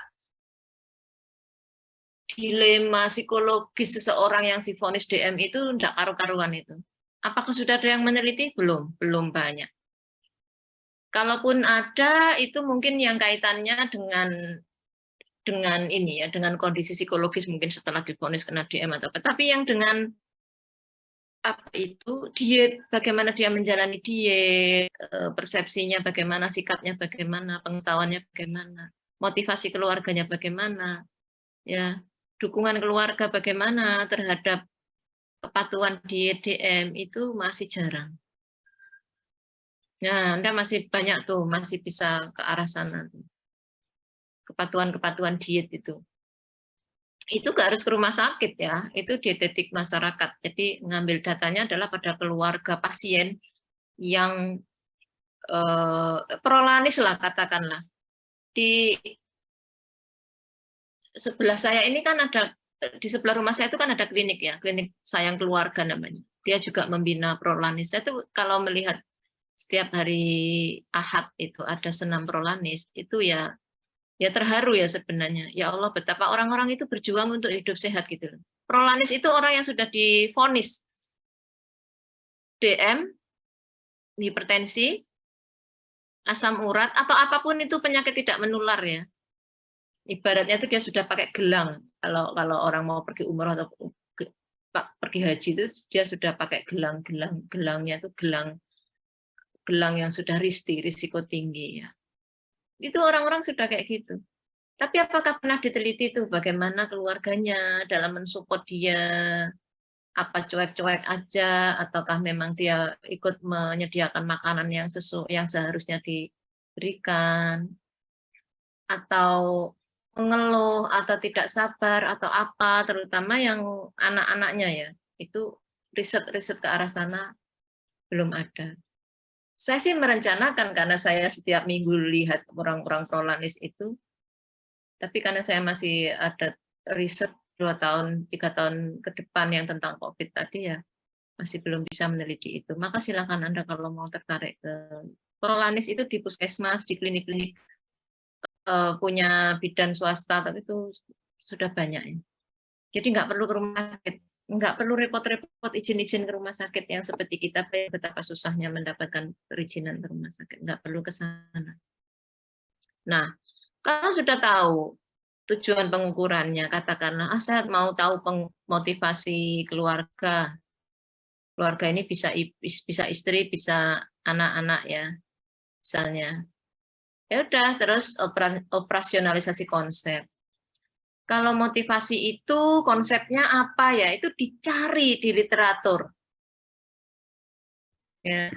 dilema psikologis seseorang yang divonis DM itu tidak karu-karuan itu. Apakah sudah ada yang meneliti? Belum banyak. Kalaupun ada, itu mungkin yang kaitannya dengan ini ya, dengan kondisi psikologis mungkin setelah divonis kena DM atau apa. Tapi yang dengan apa itu diet, bagaimana dia menjalani diet, persepsinya bagaimana, sikapnya bagaimana, pengetahuannya bagaimana, motivasi keluarganya bagaimana, ya, dukungan keluarga bagaimana terhadap kepatuhan diet DM itu masih jarang. Nah, Anda masih banyak tuh, masih bisa ke arah sana tuh. Kepatuhan-kepatuhan diet itu. Itu nggak harus ke rumah sakit ya, itu dietetik masyarakat. Jadi ngambil datanya adalah pada keluarga pasien yang prolanis lah katakanlah. Di sebelah saya ini kan ada, di sebelah rumah saya itu kan ada klinik ya, klinik sayang keluarga namanya. Dia juga membina prolanis. Saya tuh kalau melihat setiap hari Ahad itu ada senam prolanis, itu ya terharu ya sebenarnya. Ya Allah, betapa orang-orang itu berjuang untuk hidup sehat gitu loh. Prolanis itu orang yang sudah divonis DM, hipertensi, asam urat atau apapun itu penyakit tidak menular ya. Ibaratnya itu dia sudah pakai gelang. Kalau orang mau pergi umroh atau pergi haji itu dia sudah pakai gelangnya itu gelang yang sudah risiko tinggi ya. Itu orang-orang sudah kayak gitu. Tapi apakah pernah diteliti tuh bagaimana keluarganya dalam mensupport dia, apa cuek-cuek aja, ataukah memang dia ikut menyediakan makanan yang yang seharusnya diberikan, atau mengeluh, atau tidak sabar, atau apa, terutama yang anak-anaknya ya, itu riset-riset ke arah sana belum ada. Saya sih merencanakan karena saya setiap minggu lihat orang-orang prolanis itu, tapi karena saya masih ada riset 2 tahun, 3 tahun ke depan yang tentang COVID tadi ya, masih belum bisa meneliti itu. Maka silakan Anda kalau mau tertarik ke prolanis itu di puskesmas, di klinik-klinik punya bidan swasta, tapi itu sudah banyak ya. Jadi nggak perlu ke rumah sakit, nggak perlu repot-repot izin-izin ke rumah sakit yang seperti kita, betapa susahnya mendapatkan perizinan ke rumah sakit, nggak perlu ke sana. Nah, kalau sudah tahu tujuan pengukurannya, katakanlah, saya mau tahu motivasi keluarga. Keluarga ini bisa istri, bisa anak-anak ya, misalnya. Ya udah, terus operasionalisasi konsep. Kalau motivasi itu konsepnya apa ya? Itu dicari di literatur. Ya,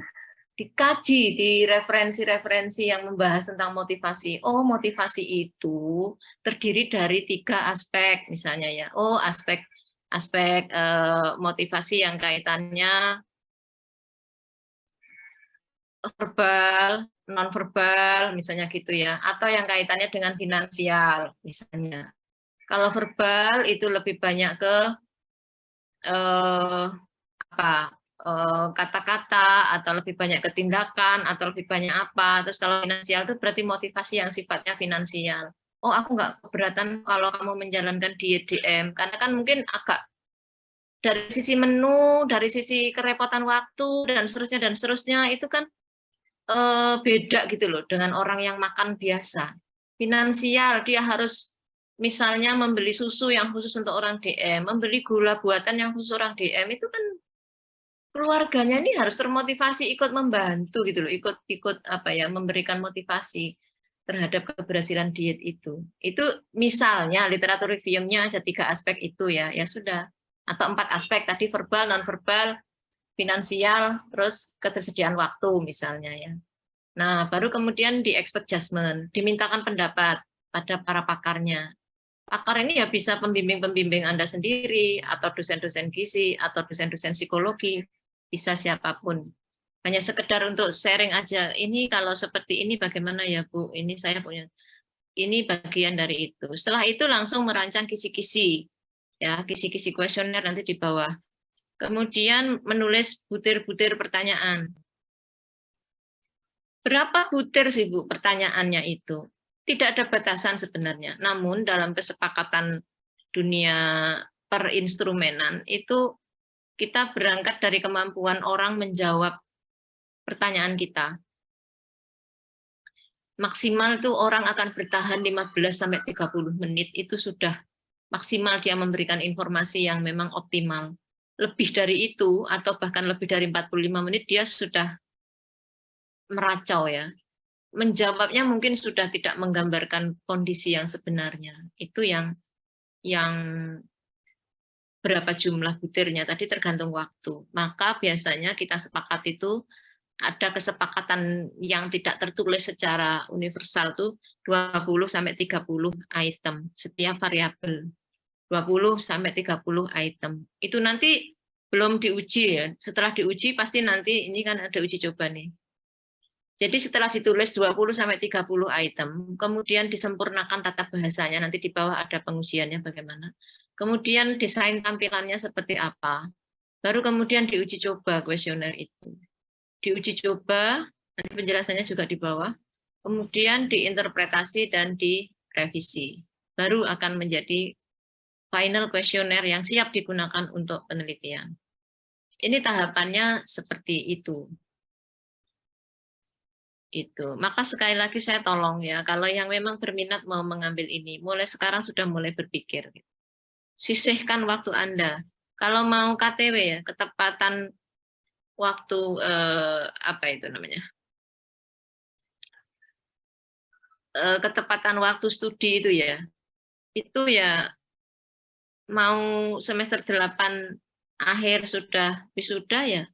dikaji di referensi-referensi yang membahas tentang motivasi. Oh, motivasi itu terdiri dari 3 aspek misalnya ya. Oh, aspek motivasi yang kaitannya verbal, non verbal misalnya gitu ya, atau yang kaitannya dengan finansial misalnya. Kalau verbal itu lebih banyak ke kata-kata atau lebih banyak ke tindakan atau lebih banyak apa. Terus kalau finansial itu berarti motivasi yang sifatnya finansial. Oh, aku nggak keberatan kalau kamu menjalankan diet DM karena kan mungkin agak dari sisi menu, dari sisi kerepotan waktu dan seterusnya itu kan beda gitu loh dengan orang yang makan biasa. Finansial dia harus misalnya membeli susu yang khusus untuk orang DM, membeli gula buatan yang khusus orang DM itu kan keluarganya ini harus termotivasi ikut membantu gitu loh, ikut apa ya, memberikan motivasi terhadap keberhasilan diet itu. Itu misalnya literatur reviewnya ada 3 aspek itu ya, ya sudah. Atau 4 aspek tadi verbal, non-verbal, finansial, terus ketersediaan waktu misalnya ya. Nah, baru kemudian di expert judgment, dimintakan pendapat pada para pakarnya. Pakar ini ya bisa pembimbing-pembimbing Anda sendiri, atau dosen-dosen gizi, atau dosen-dosen psikologi, bisa siapapun. Hanya sekedar untuk sharing aja, ini kalau seperti ini bagaimana ya Bu, ini saya punya, ini bagian dari itu. Setelah itu langsung merancang kisi-kisi, ya kisi-kisi kuesioner nanti di bawah. Kemudian menulis butir-butir pertanyaan. Berapa butir sih Bu pertanyaannya itu? Tidak ada batasan sebenarnya. Namun dalam kesepakatan dunia perinstrumenan itu kita berangkat dari kemampuan orang menjawab pertanyaan kita. Maksimal tuh orang akan bertahan 15 sampai 30 menit itu sudah maksimal dia memberikan informasi yang memang optimal. Lebih dari itu atau bahkan lebih dari 45 menit dia sudah meracau ya. Menjawabnya mungkin sudah tidak menggambarkan kondisi yang sebenarnya. Itu yang berapa jumlah butirnya tadi tergantung waktu. Maka biasanya kita sepakat itu ada kesepakatan yang tidak tertulis secara universal tuh 20 sampai 30 item setiap variabel. 20 sampai 30 item. Itu nanti belum diuji ya. Setelah diuji pasti nanti ini kan ada uji coba nih. Jadi setelah ditulis 20 sampai 30 item, kemudian disempurnakan tata bahasanya, nanti di bawah ada pengujiannya bagaimana. Kemudian desain tampilannya seperti apa. Baru kemudian diuji coba kuesioner itu. Diuji coba, nanti penjelasannya juga di bawah. Kemudian diinterpretasi dan direvisi. Baru akan menjadi final kuesioner yang siap digunakan untuk penelitian. Ini tahapannya seperti itu. Itu. Maka sekali lagi saya tolong ya, kalau yang memang berminat mau mengambil ini, mulai sekarang sudah mulai berpikir. Sisihkan waktu Anda. Kalau mau KTW ya, ketepatan waktu apa itu namanya? Ketepatan waktu studi itu ya. Itu ya mau semester 8 akhir sudah wisuda ya,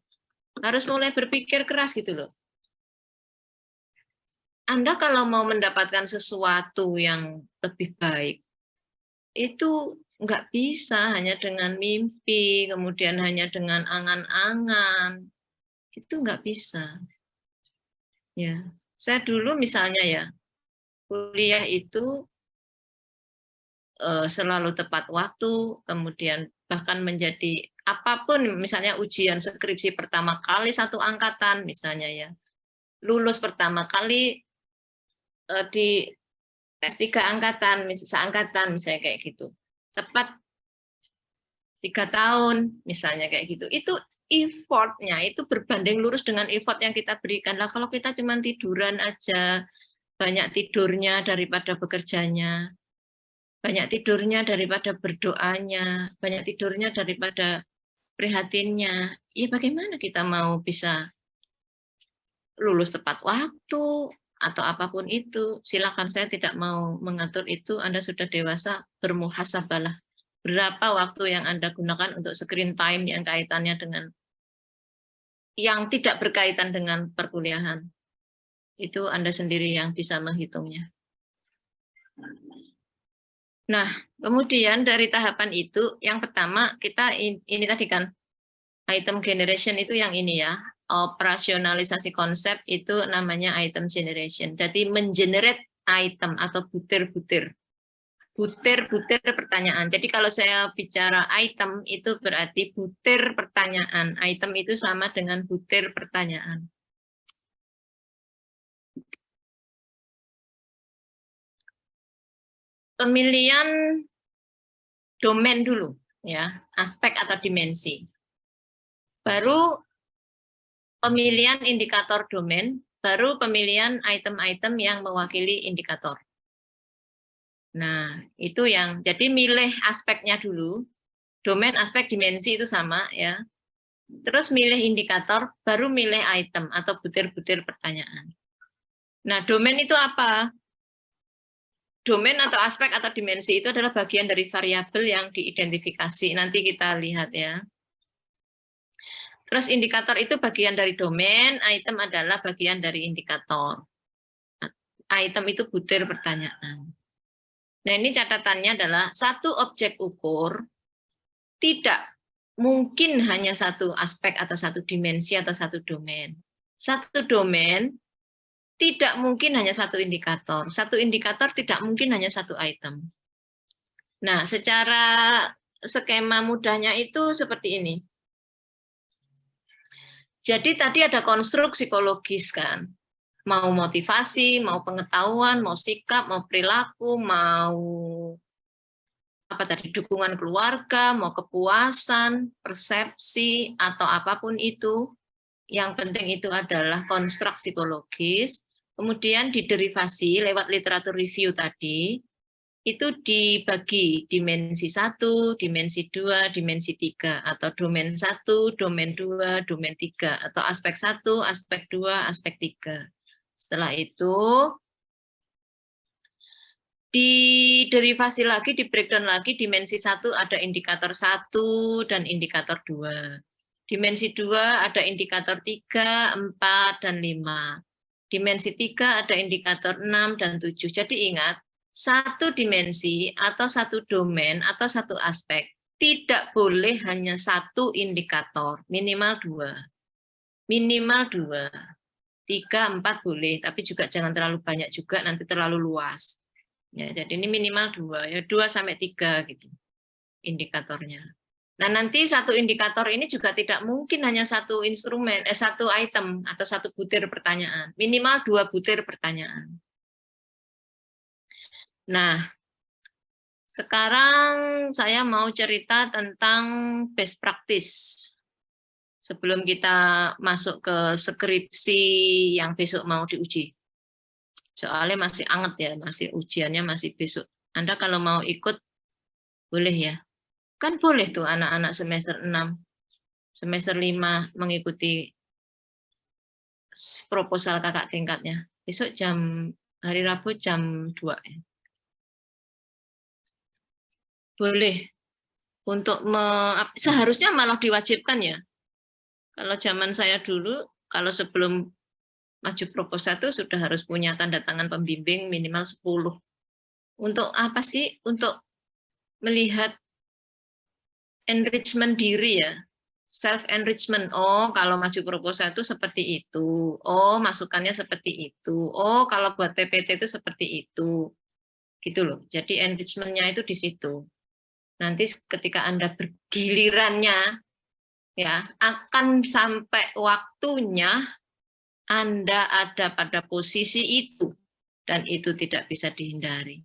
harus mulai berpikir keras gitu loh. Anda kalau mau mendapatkan sesuatu yang lebih baik, itu nggak bisa hanya dengan mimpi, kemudian hanya dengan angan-angan, itu nggak bisa. Ya, saya dulu misalnya ya, kuliah itu selalu tepat waktu, kemudian bahkan menjadi apapun, misalnya ujian skripsi pertama kali satu angkatan, misalnya ya, lulus pertama kali di S3 angkatan, seangkatan misalnya kayak gitu. Tepat 3 tahun misalnya kayak gitu. Itu effortnya itu berbanding lurus dengan effort yang kita berikan. Lah kalau kita cuma tiduran aja, banyak tidurnya daripada bekerjanya, banyak tidurnya daripada berdoanya, banyak tidurnya daripada prihatinnya. Ya bagaimana kita mau bisa lulus tepat waktu atau apapun itu? Silakan, saya tidak mau mengatur itu. Anda sudah dewasa, bermuhasabalah. Berapa waktu yang Anda gunakan untuk screen time yang kaitannya dengan yang tidak berkaitan dengan perkuliahan. Itu Anda sendiri yang bisa menghitungnya. Nah, kemudian dari tahapan itu, yang pertama kita ini tadi kan, item generation itu yang ini ya, operasionalisasi konsep itu namanya item generation. Jadi mengenerate item atau butir-butir. Butir-butir pertanyaan. Jadi kalau saya bicara item itu berarti butir pertanyaan. Item itu sama dengan butir pertanyaan. Pemilihan domain dulu. ya, aspek atau dimensi. Baru pemilihan indikator domain, baru pemilihan item-item yang mewakili indikator. Nah, itu yang, jadi milih aspeknya dulu, domain, aspek, dimensi itu sama ya. Terus milih indikator, baru milih item atau butir-butir pertanyaan. Nah, domain itu apa? Domain atau aspek atau dimensi itu adalah bagian dari variabel yang diidentifikasi. Nanti kita lihat ya. Terus indikator itu bagian dari domain, item adalah bagian dari indikator. Item itu butir pertanyaan. Nah, ini catatannya adalah satu objek ukur tidak mungkin hanya satu aspek atau satu dimensi atau satu domain. Satu domain tidak mungkin hanya satu indikator. Satu indikator tidak mungkin hanya satu item. Nah, secara skema mudahnya itu seperti ini. Jadi tadi ada konstruk psikologis kan. Mau motivasi, mau pengetahuan, mau sikap, mau perilaku, mau apa tadi, dukungan keluarga, mau kepuasan, persepsi, atau apapun itu. Yang penting itu adalah konstruk psikologis, kemudian diderivasi lewat literatur review tadi, itu dibagi dimensi 1, dimensi 2, dimensi 3, atau domain 1, domain 2, domain 3, atau aspek 1, aspek 2, aspek 3. Setelah itu, diderivasi lagi, di breakdown lagi, dimensi 1 ada indikator 1 dan indikator 2. Dimensi 2 ada indikator 3, 4, dan 5. Dimensi 3 ada indikator 6 dan 7. Jadi ingat, satu dimensi atau satu domain atau satu aspek tidak boleh hanya satu indikator, minimal 2. Minimal 2. 3, 4 boleh, tapi juga jangan terlalu banyak juga, nanti terlalu luas. Ya, jadi ini minimal 2, ya 2 sampai 3 gitu indikatornya. Nah, nanti satu indikator ini juga tidak mungkin hanya satu instrumen, satu item atau satu butir pertanyaan. Minimal 2 butir pertanyaan. Nah, sekarang saya mau cerita tentang best practice. Sebelum kita masuk ke skripsi yang besok mau diuji. Soalnya masih anget ya, masih ujiannya masih besok. Anda kalau mau ikut, boleh ya. Kan boleh tuh anak-anak semester 6, semester 5 mengikuti proposal kakak tingkatnya. Besok hari Rabu jam 2 ya. Boleh. Untuk seharusnya malah diwajibkan ya. Kalau zaman saya dulu, kalau sebelum maju proposal itu sudah harus punya tanda tangan pembimbing minimal 10. Untuk apa sih? Untuk melihat enrichment diri ya. Self-enrichment. Oh, kalau maju proposal itu seperti itu. Oh, masukannya seperti itu. Oh, kalau buat PPT itu seperti itu. Gitu loh. Jadi enrichment-nya itu di situ. Nanti ketika Anda bergilirannya, ya akan sampai waktunya Anda ada pada posisi itu. Dan itu tidak bisa dihindari.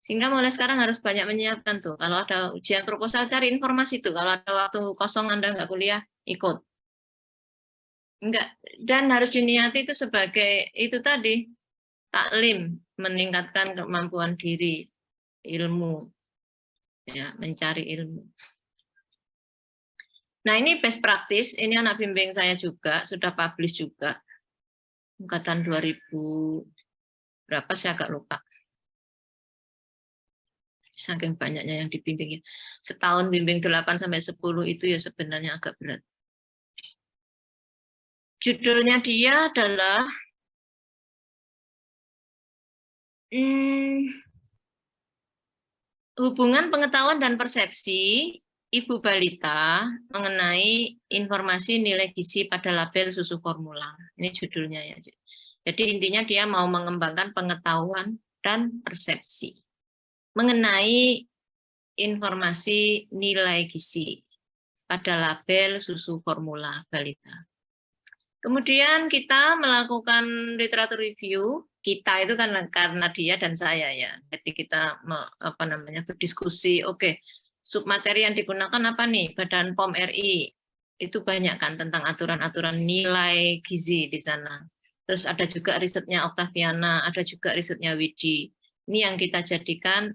Sehingga mulai sekarang harus banyak menyiapkan tuh. Kalau ada ujian proposal, cari informasi tuh. Kalau ada waktu kosong Anda nggak kuliah, ikut. Enggak. Dan harus diniati itu sebagai itu tadi, taklim, meningkatkan kemampuan diri, ilmu, ya, mencari ilmu. Nah, ini best practice, ini anak bimbing saya juga, sudah publish juga. Angkatan 2000, berapa saya agak lupa. Saking banyaknya yang dibimbingnya. Setahun bimbing 8-10 itu ya sebenarnya agak berat. Judulnya dia adalah hubungan pengetahuan dan persepsi ibu balita mengenai informasi nilai gizi pada label susu formula. Ini judulnya ya. Jadi intinya dia mau mengembangkan pengetahuan dan persepsi mengenai informasi nilai gizi pada label susu formula balita. Kemudian kita melakukan literatur review. Kita itu kan karena dia dan saya ya. Jadi kita berdiskusi. Oke, Submateri yang digunakan apa nih? Badan POM RI. Itu banyak kan tentang aturan-aturan nilai gizi di sana. Terus ada juga risetnya Oktaviana, ada juga risetnya Widi. Ini yang kita jadikan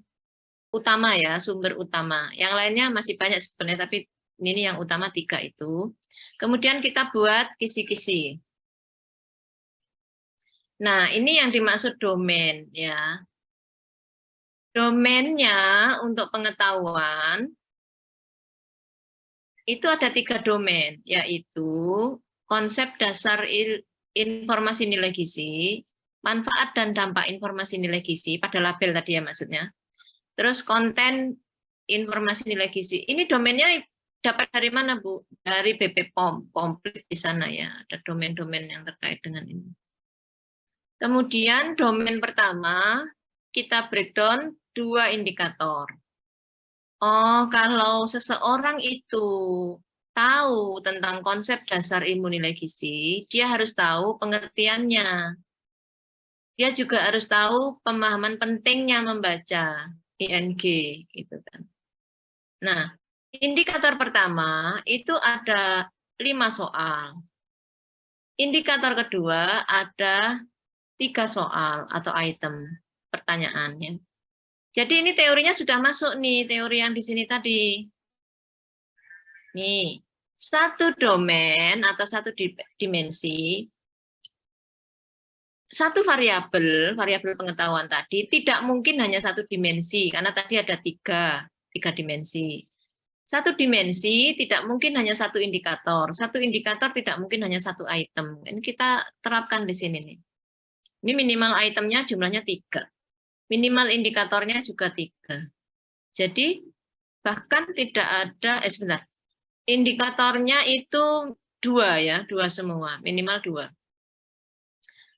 utama ya, sumber utama. Yang lainnya masih banyak sebenarnya, tapi ini yang utama 3 itu. Kemudian kita buat kisi-kisi. Nah, ini yang dimaksud domain ya. Domainnya untuk pengetahuan itu ada 3 domain, yaitu konsep dasar informasi nilai gizi, manfaat dan dampak informasi nilai gizi, pada label tadi ya maksudnya. Terus konten informasi nilai gizi. Ini domainnya dapat dari mana, Bu? Dari BP POM, komplit di sana ya, ada domain-domain yang terkait dengan ini. Kemudian domain pertama, kita breakdown 2 indikator. Oh, kalau seseorang itu tahu tentang konsep dasar ilmu nilai gizi, dia harus tahu pengertiannya. Dia juga harus tahu pemahaman pentingnya membaca ING, gitu kan. Nah, indikator pertama itu ada 5 soal. Indikator kedua ada 3 soal atau item pertanyaannya. Jadi ini teorinya sudah masuk nih, teori yang di sini tadi. Nih, satu domain atau satu dimensi, satu variabel pengetahuan tadi tidak mungkin hanya satu dimensi, karena tadi ada tiga dimensi. Satu dimensi tidak mungkin hanya satu indikator tidak mungkin hanya satu item. Ini kita terapkan di sini nih. Ini minimal itemnya jumlahnya 3. Minimal indikatornya juga 3. Jadi bahkan tidak ada, sebentar, indikatornya itu 2 ya, 2 semua, minimal 2.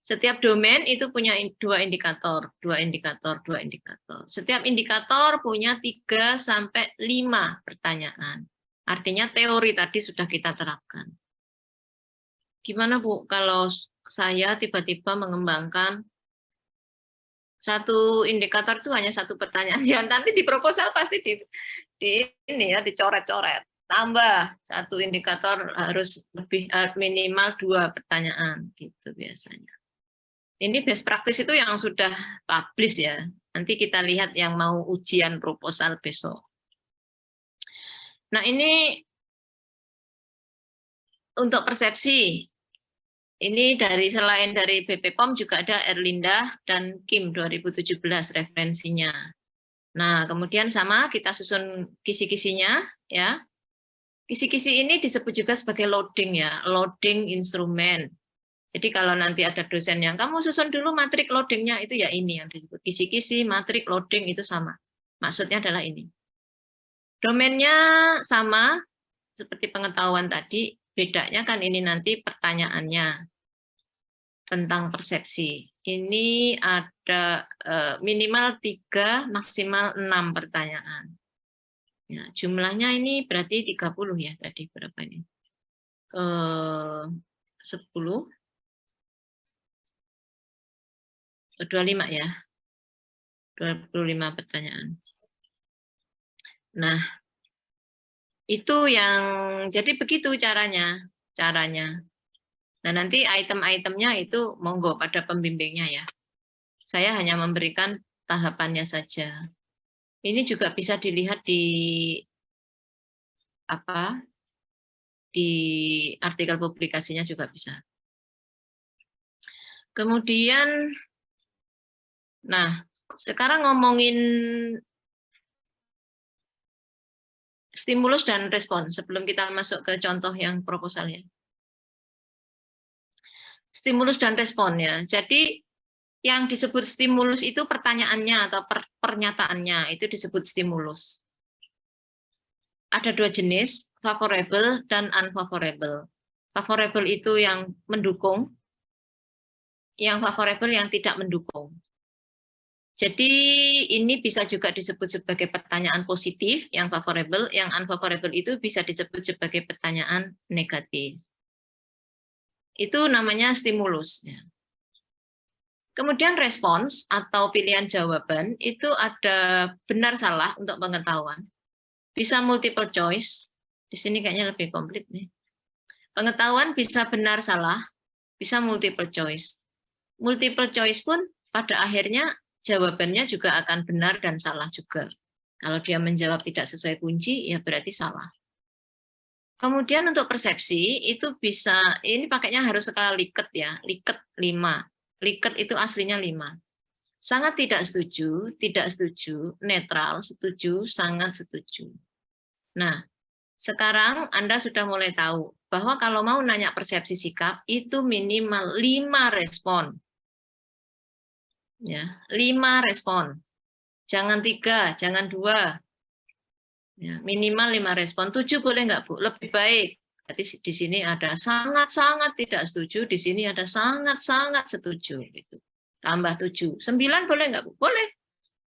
Setiap domain itu punya 2 indikator, 2 indikator, 2 indikator. Setiap indikator punya 3 sampai 5 pertanyaan. Artinya teori tadi sudah kita terapkan. Gimana Bu kalau saya tiba-tiba mengembangkan satu indikator itu hanya 1 pertanyaan, ya nanti di proposal pasti di ini ya, dicoret-coret. Tambah 1 indikator harus lebih minimal 2 pertanyaan gitu biasanya. Ini best practice itu yang sudah publish ya. Nanti kita lihat yang mau ujian proposal besok. Nah, ini untuk persepsi. Ini selain dari BP POM juga ada Erlinda dan Kim 2017 referensinya. Nah, kemudian sama kita susun kisi-kisinya ya. Kisi-kisi ini disebut juga sebagai loading ya, loading instrumen. Jadi kalau nanti ada dosen yang kamu susun dulu matrik loadingnya, itu ya ini yang disebut kisi-kisi, matrik loading itu sama. Maksudnya adalah ini. Domainnya sama seperti pengetahuan tadi, bedanya kan ini nanti pertanyaannya tentang persepsi. Ini ada minimal 3, maksimal 6 pertanyaan. Ya, jumlahnya ini berarti 30 ya tadi, berapa ini? 10, 25 ya. 25 pertanyaan. Nah, itu yang jadi begitu caranya. Nah, nanti item-itemnya itu monggo pada pembimbingnya ya. Saya hanya memberikan tahapannya saja. Ini juga bisa dilihat di artikel publikasinya juga bisa. Kemudian, nah sekarang ngomongin stimulus dan respon sebelum kita masuk ke contoh yang proposalnya. Stimulus dan respon ya. Jadi yang disebut stimulus itu pertanyaannya atau pernyataannya itu disebut stimulus. Ada 2 jenis, favorable dan unfavorable. Favorable itu yang mendukung, yang favorable yang tidak mendukung. Jadi ini bisa juga disebut sebagai pertanyaan positif, yang favorable, yang unfavorable itu bisa disebut sebagai pertanyaan negatif. Itu namanya stimulus. Kemudian respons atau pilihan jawaban itu ada benar salah untuk pengetahuan. bisa multiple choice. Di sini kayaknya lebih komplit nih. Pengetahuan bisa benar salah, bisa multiple choice. Multiple choice pun pada akhirnya jawabannya juga akan benar dan salah juga. Kalau dia menjawab tidak sesuai kunci, ya berarti salah. Kemudian untuk persepsi itu bisa, ini pakainya harus skala Likert ya, Likert 5. Likert itu aslinya 5. Sangat tidak setuju, netral, setuju, sangat setuju. Nah, sekarang Anda sudah mulai tahu bahwa kalau mau nanya persepsi sikap itu minimal 5 respon. Ya, 5 respon. Jangan 3, jangan 2. Ya, minimal 5 respon. 7 boleh nggak, Bu? Lebih baik. Jadi di sini ada sangat-sangat tidak setuju, di sini ada sangat-sangat setuju. Gitu. Tambah 7. 9 boleh nggak, Bu? Boleh.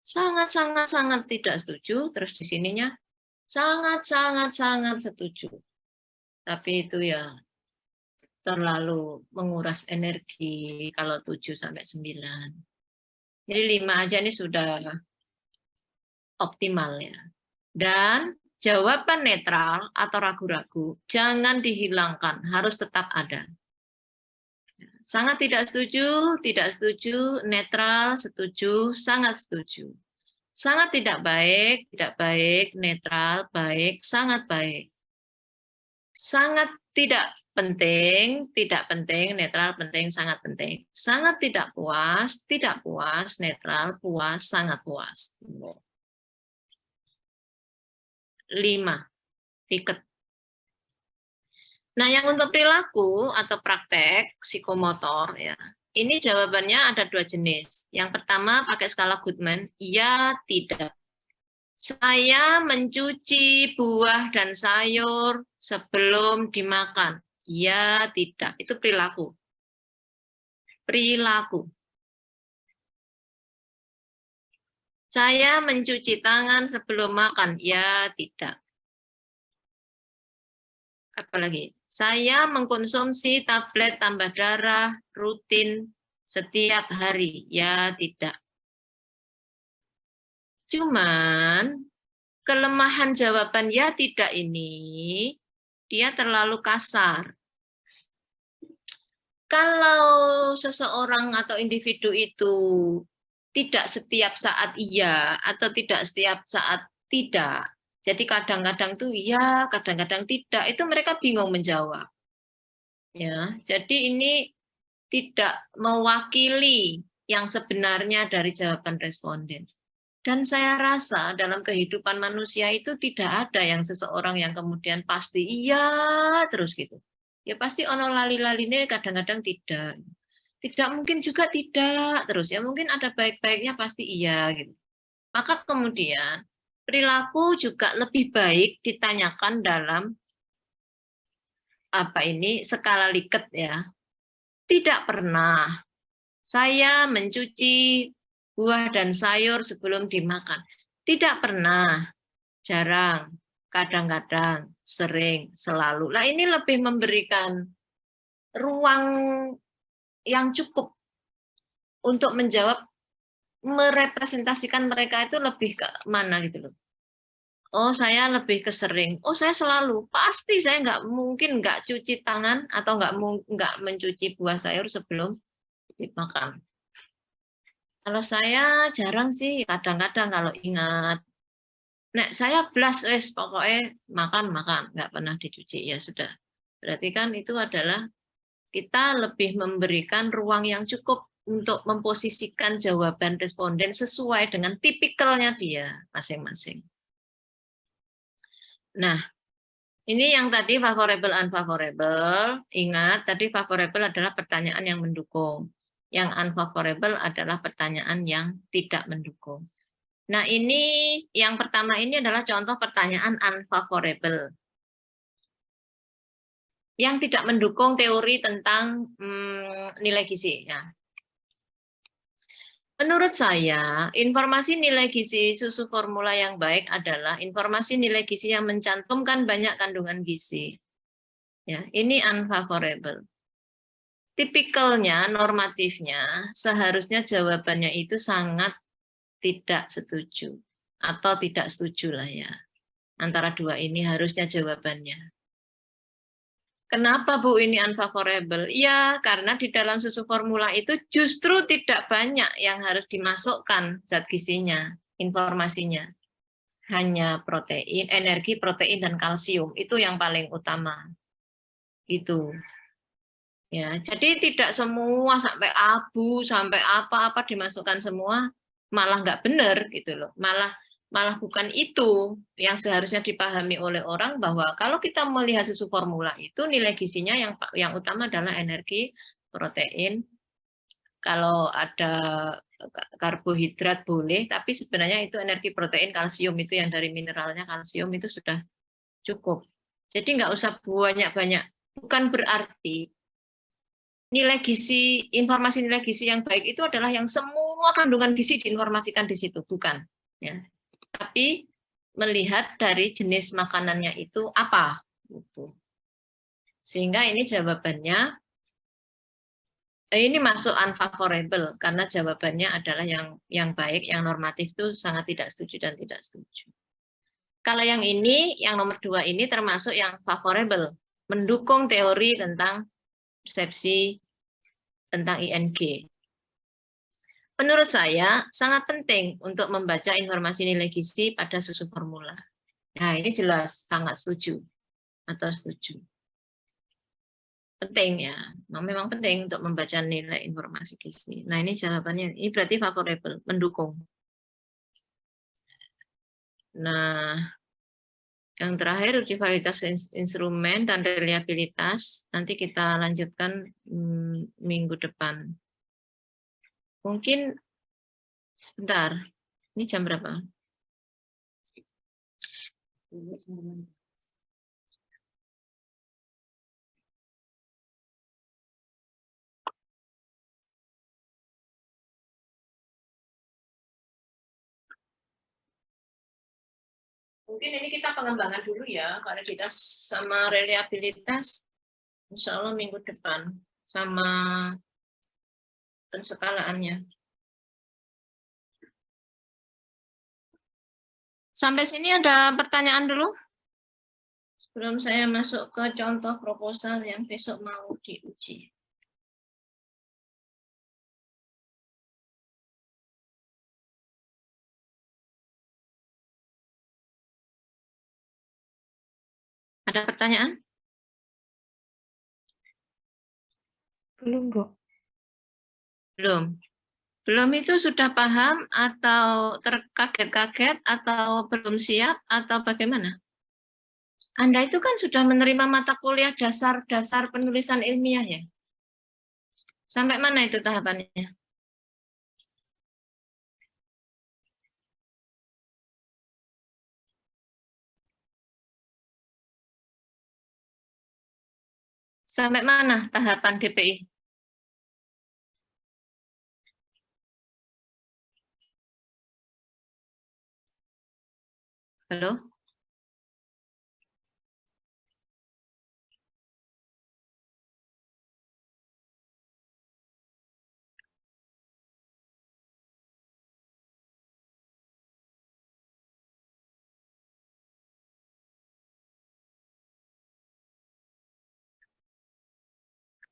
Sangat-sangat-sangat tidak setuju, terus di sininya sangat-sangat-sangat setuju. Tapi itu ya terlalu menguras energi kalau 7 sampai 9. Jadi 5 aja ini sudah optimal ya. Dan jawaban netral atau ragu-ragu jangan dihilangkan, harus tetap ada. Sangat tidak setuju, netral, setuju, sangat setuju. Sangat tidak baik, netral, baik, sangat baik. Sangat tidak penting, netral, penting, sangat penting. Sangat tidak puas, netral, puas, sangat puas. 5. Tiket. Nah, yang untuk perilaku atau praktek psikomotor ya, ini jawabannya ada 2 jenis. Yang pertama pakai skala Goodman, iya, tidak. Saya mencuci buah dan sayur sebelum dimakan. Iya, tidak. Itu perilaku. Perilaku. Saya mencuci tangan sebelum makan. Ya, tidak. Apalagi? Saya mengkonsumsi tablet tambah darah rutin setiap hari. Ya, tidak. Cuman, kelemahan jawaban ya tidak ini, dia terlalu kasar. Kalau seseorang atau individu itu tidak setiap saat iya atau tidak setiap saat tidak, jadi kadang-kadang tuh iya, kadang-kadang tidak, itu mereka bingung menjawab. Ya, jadi ini tidak mewakili yang sebenarnya dari jawaban responden. Dan saya rasa dalam kehidupan manusia itu tidak ada yang seseorang yang kemudian pasti iya terus gitu. Ya pasti ono lali-laline kadang-kadang tidak. Tidak mungkin juga tidak terus ya, mungkin ada baik-baiknya pasti iya gitu. Maka kemudian perilaku juga lebih baik ditanyakan dalam skala Likert ya. Tidak pernah saya mencuci buah dan sayur sebelum dimakan. Tidak pernah, jarang, kadang-kadang, sering, selalu. Nah ini lebih memberikan ruang yang cukup untuk menjawab, merepresentasikan mereka itu lebih ke mana gitu loh. Oh saya lebih ke sering, oh saya selalu, pasti saya nggak mungkin nggak cuci tangan atau nggak mencuci buah sayur sebelum dimakan. Kalau saya jarang sih, kadang-kadang kalau ingat. Nek saya blas wes pokoknya makan, nggak pernah dicuci, ya sudah. Berarti kan itu adalah kita lebih memberikan ruang yang cukup untuk memposisikan jawaban responden sesuai dengan tipikalnya dia masing-masing. Nah, ini yang tadi favorable unfavorable. Ingat, tadi favorable adalah pertanyaan yang mendukung. Yang unfavorable adalah pertanyaan yang tidak mendukung. Nah, ini yang pertama ini adalah contoh pertanyaan unfavorable. Yang tidak mendukung teori tentang nilai gizi. Ya. Menurut saya, informasi nilai gizi susu formula yang baik adalah informasi nilai gizi yang mencantumkan banyak kandungan gizi. Ya, ini unfavorable. Tipikalnya, normatifnya, seharusnya jawabannya itu sangat tidak setuju. Atau tidak setuju lah ya. Antara dua ini harusnya jawabannya. Kenapa Bu ini unfavorable? Ya, karena di dalam susu formula itu justru tidak banyak yang harus dimasukkan zat gizinya, informasinya. Hanya protein, energi, protein, dan kalsium. Itu yang paling utama. Itu. Ya, jadi tidak semua sampai abu, sampai apa-apa dimasukkan semua, malah nggak benar gitu loh. Malah bukan itu yang seharusnya dipahami oleh orang, bahwa kalau kita melihat susu formula itu nilai gizinya yang utama adalah energi, protein. Kalau ada karbohidrat boleh, tapi sebenarnya itu energi, protein, kalsium itu yang dari mineralnya kalsium itu sudah cukup. Jadi nggak usah banyak-banyak. Bukan berarti nilai gizi, informasi nilai gizi yang baik itu adalah yang semua kandungan gizi diinformasikan di situ, bukan. Ya. Tapi melihat dari jenis makanannya itu apa. Gitu. Sehingga ini jawabannya, ini masuk unfavorable, karena jawabannya adalah yang baik, yang normatif itu sangat tidak setuju dan tidak setuju. Kalau yang ini, yang nomor 2 ini termasuk yang favorable, mendukung teori tentang persepsi tentang ING. Menurut saya sangat penting untuk membaca informasi nilai gizi pada susu formula. Nah, ini jelas sangat setuju atau setuju. Penting ya, memang penting untuk membaca nilai informasi gizi. Nah, ini jawabannya, ini berarti favorable, mendukung. Nah, yang terakhir uji validitas instrumen dan reliabilitas, nanti kita lanjutkan minggu depan. Mungkin sebentar, ini jam berapa? Mungkin ini kita pengembangan dulu ya, validitas sama reliabilitas, insya Allah minggu depan, sama penskalaannya. Sampai sini ada pertanyaan dulu? Sebelum saya masuk ke contoh proposal yang besok mau diuji. Ada pertanyaan? Belum, Bu. Belum. Belum itu sudah paham atau terkaget-kaget atau belum siap atau bagaimana? Anda itu kan sudah menerima mata kuliah dasar-dasar penulisan ilmiah ya? Sampai mana itu tahapannya? Sampai mana tahapan DPI? Halo?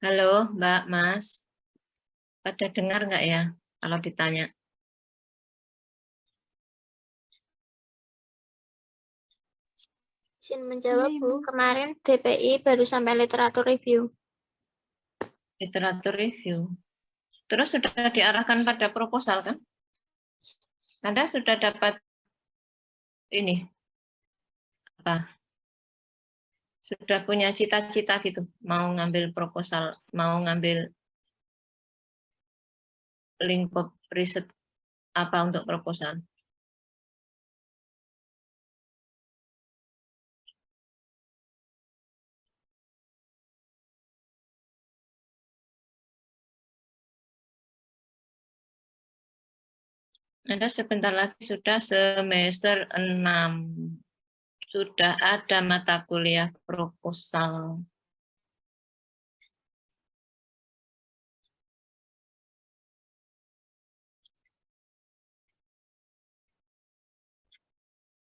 Halo, Mbak, Mas. Pada dengar nggak ya kalau ditanya? Izin menjawab, Bu. Kemarin DPI baru sampai literatur review. Literatur review. Terus sudah diarahkan pada proposal kan? Anda sudah dapat ini apa? Sudah punya cita-cita gitu, mau ngambil proposal, mau ngambil lingkup riset apa untuk proposal? Anda sebentar lagi sudah semester 6. Sudah ada mata kuliah proposal.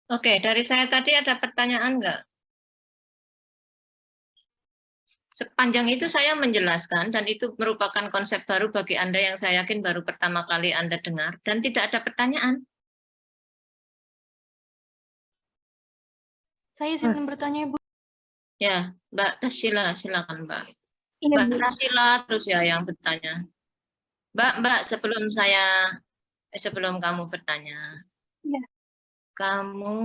Oke, dari saya tadi ada pertanyaan enggak? Sepanjang itu saya menjelaskan dan itu merupakan konsep baru bagi Anda yang saya yakin baru pertama kali Anda dengar dan tidak ada pertanyaan. Saya izin bertanya, Ibu. Ya, Mbak Tasila, silakan Mbak. Iya, Mbak Bu. Tasila terus ya yang bertanya. Mbak, sebelum kamu bertanya, Iya. kamu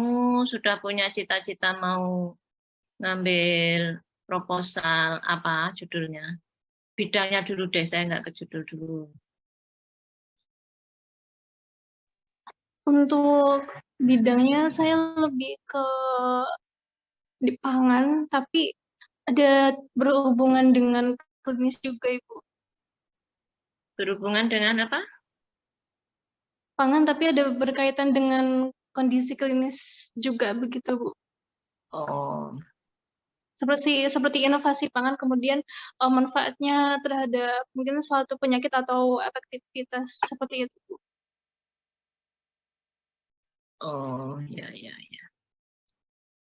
sudah punya cita-cita mau ngambil proposal apa judulnya? Bidangnya dulu deh, saya nggak ke judul dulu. Untuk bidangnya saya lebih ke di pangan, tapi ada berhubungan dengan klinis juga, Ibu. Berhubungan dengan apa? Pangan, tapi ada berkaitan dengan kondisi klinis juga, begitu, Bu. Oh, Seperti inovasi pangan, kemudian manfaatnya terhadap mungkin suatu penyakit atau efektivitas seperti itu, Bu. oh, ya, ya, ya.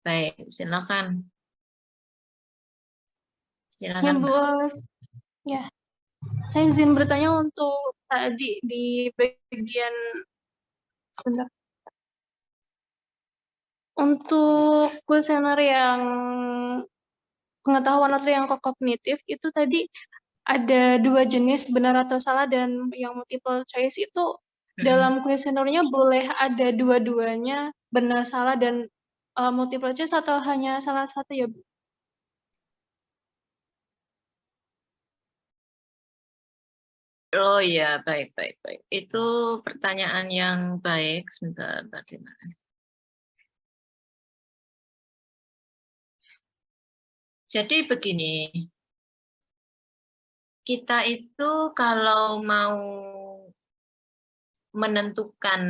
Baik, silakan. Ya, Silakan, Bu. Mbak. Ya, saya izin bertanya untuk tadi di bagian sebentar. Untuk kuesioner yang pengetahuan atau yang kognitif itu tadi ada 2 jenis, benar atau salah, dan yang multiple choice itu dalam kuesionernya boleh ada dua-duanya, benar, salah, dan multiple choice atau hanya salah satu ya, Bu? Oh ya, baik, baik, baik. Itu pertanyaan yang baik. Sebentar, tadi. Jadi begini, kita itu kalau mau menentukan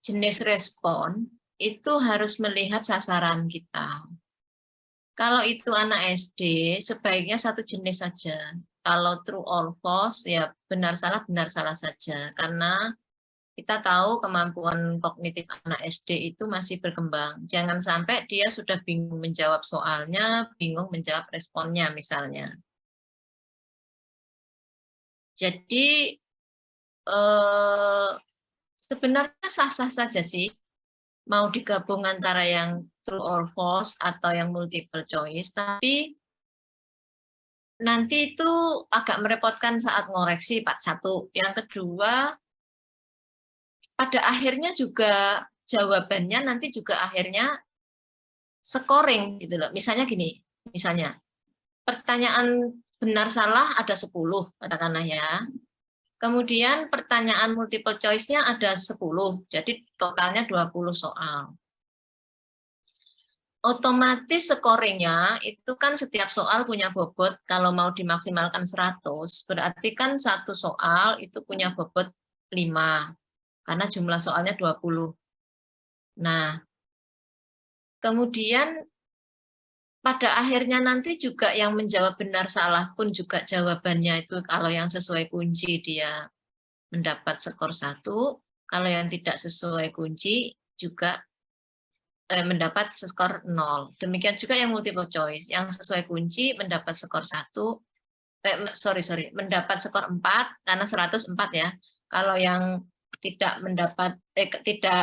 jenis respon, itu harus melihat sasaran kita. Kalau itu anak SD, sebaiknya satu jenis saja. Kalau true or false, ya benar salah saja. Karena kita tahu kemampuan kognitif anak SD itu masih berkembang. Jangan sampai dia sudah bingung menjawab soalnya, bingung menjawab responnya misalnya. Jadi sebenarnya sah-sah saja sih mau digabung antara yang true or false atau yang multiple choice, tapi nanti itu agak merepotkan saat ngoreksi part 1. Yang kedua, pada akhirnya juga jawabannya nanti juga akhirnya scoring gitu loh. Misalnya gini, misalnya pertanyaan benar salah ada 10 katakanlah ya. Kemudian pertanyaan multiple choice-nya ada 10. Jadi totalnya 20 soal. Otomatis scoringnya itu kan setiap soal punya bobot, kalau mau dimaksimalkan 100, berarti kan satu soal itu punya bobot 5, karena jumlah soalnya 20. Nah, kemudian pada akhirnya nanti juga yang menjawab benar salah pun juga jawabannya itu kalau yang sesuai kunci dia mendapat skor 1, kalau yang tidak sesuai kunci juga mendapat skor 0. Demikian juga yang multiple choice, yang sesuai kunci mendapat skor 1, mendapat skor 4 karena 104 ya. Kalau yang tidak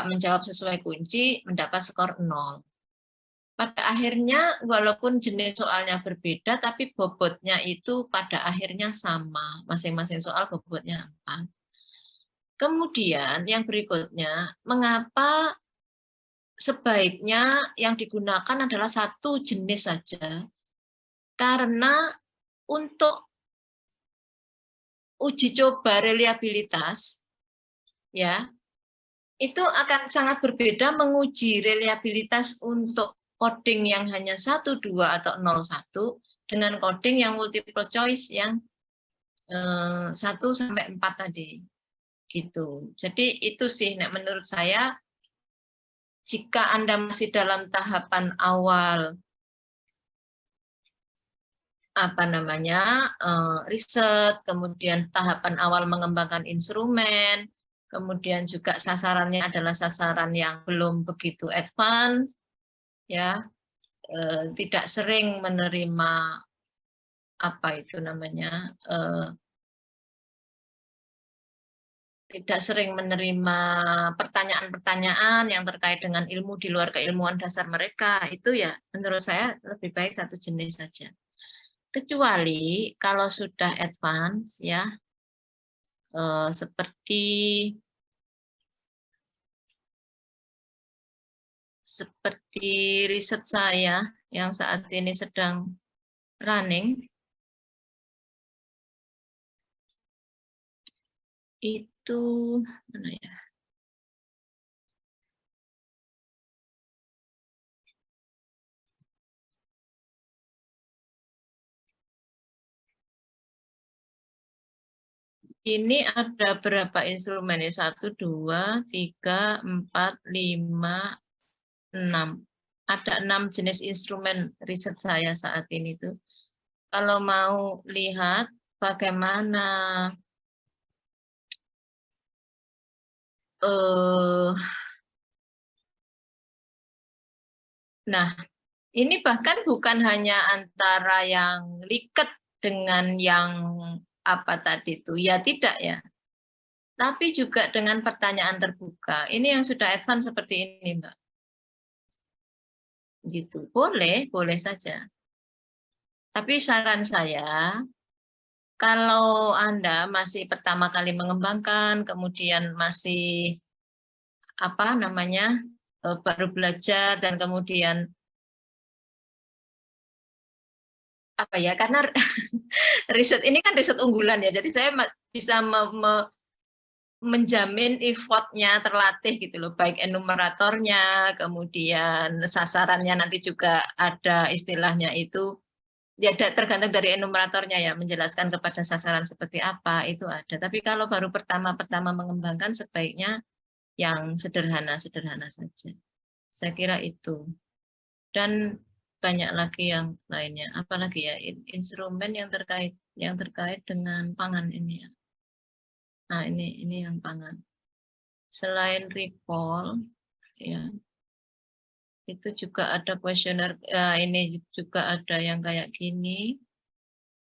menjawab sesuai kunci mendapat skor 0. Pada akhirnya walaupun jenis soalnya berbeda tapi bobotnya itu pada akhirnya sama. Masing-masing soal bobotnya 4. Kemudian yang berikutnya, mengapa sebaiknya yang digunakan adalah satu jenis saja? Karena untuk uji coba reliabilitas, ya, itu akan sangat berbeda menguji reliabilitas untuk coding yang hanya 1, 2, atau 0, 1 dengan coding yang multiple choice yang 1 sampai 4 tadi. Gitu. Jadi itu sih menurut saya, jika Anda masih dalam tahapan awal riset, kemudian tahapan awal mengembangkan instrumen, kemudian juga sasarannya adalah sasaran yang belum begitu advance, ya, tidak sering menerima apa itu namanya, tidak sering menerima pertanyaan-pertanyaan yang terkait dengan ilmu di luar keilmuan dasar mereka, itu ya menurut saya lebih baik satu jenis saja. Kecuali kalau sudah advance, ya, seperti riset saya yang saat ini sedang running, itu mana ya? Ini ada berapa instrumen ya? 1, 2, 3, 4, 5, 6. Ada 6 jenis instrumen riset saya saat ini tuh. Kalau mau lihat bagaimana nah, ini bahkan bukan hanya antara yang liket dengan yang apa tadi itu, ya tidak ya. Tapi juga dengan pertanyaan terbuka. Ini yang sudah advance seperti ini, Mbak. Gitu. Boleh saja. Tapi saran saya, kalau Anda masih pertama kali mengembangkan, kemudian masih apa namanya, baru belajar dan kemudian apa ya, karena riset ini kan riset unggulan ya, jadi saya bisa menjamin effortnya terlatih gitu loh, baik enumeratornya, kemudian sasarannya nanti juga ada istilahnya itu, ya tergantung dari enumeratornya ya, menjelaskan kepada sasaran seperti apa, itu ada. Tapi kalau baru pertama-tama mengembangkan sebaiknya yang sederhana-sederhana saja. Saya kira itu. Dan banyak lagi yang lainnya, apalagi ya instrumen yang terkait dengan pangan ini ya. Nah, ini yang pangan. Selain recall ya, itu juga ada kuesioner, ini juga ada yang kayak gini.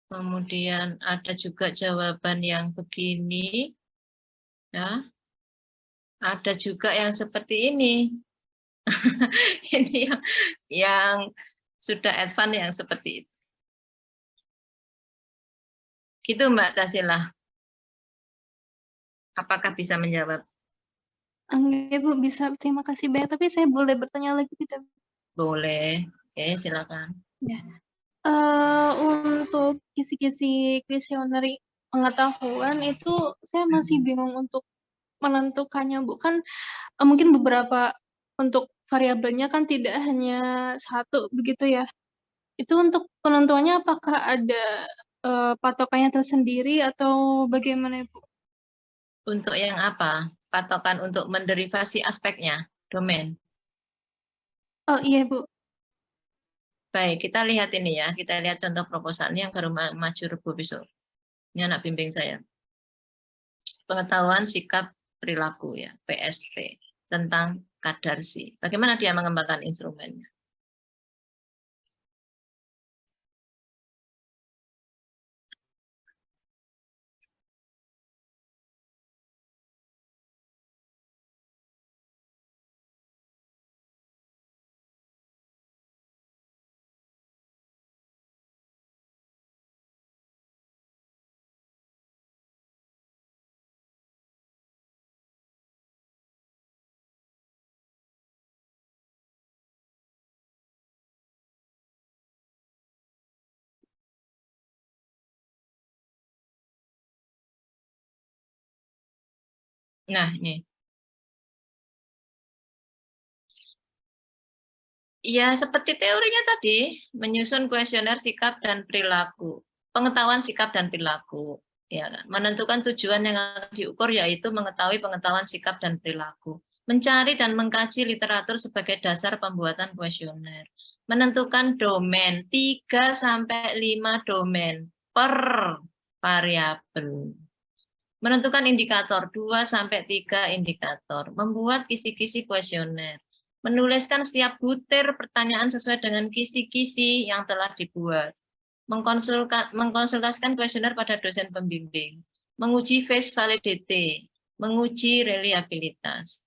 Kemudian ada juga jawaban yang begini. Ya. Ada juga yang seperti ini. Ini yang sudah advance yang seperti itu. Gitu Mbak Tasila. Apakah bisa menjawab? Enggak, Bu, bisa. Terima kasih banyak. Tapi saya boleh bertanya lagi tidak? Boleh. Oke, silakan. Ya. Untuk kisi-kisi kuesioner pengetahuan itu saya masih bingung untuk menentukannya, Bu. Kan mungkin beberapa untuk variabelnya kan tidak hanya satu begitu ya. Itu untuk penentuannya apakah ada patokannya tersendiri atau bagaimana, Bu? Untuk yang apa? Patokan untuk menderivasi aspeknya, domain. Oh iya, Bu. Baik, kita lihat ini ya. Kita lihat contoh proposalnya yang baru maju Rebo besok. Ini anak bimbing saya. Pengetahuan sikap perilaku ya, PSP, tentang kadarsi. Bagaimana dia mengembangkan instrumennya? Nah, ini. Ya, seperti teorinya tadi, menyusun kuesioner sikap dan perilaku. Pengetahuan sikap dan perilaku. Ya, menentukan tujuan yang akan diukur yaitu mengetahui pengetahuan sikap dan perilaku. Mencari dan mengkaji literatur sebagai dasar pembuatan kuesioner. Menentukan domain 3 sampai 5 domain per variabel. Menentukan indikator 2-3 indikator. Membuat kisi-kisi kuesioner. Menuliskan setiap butir pertanyaan sesuai dengan kisi-kisi yang telah dibuat. Mengkonsultasikan kuesioner pada dosen pembimbing. Menguji face validity. Menguji reliabilitas.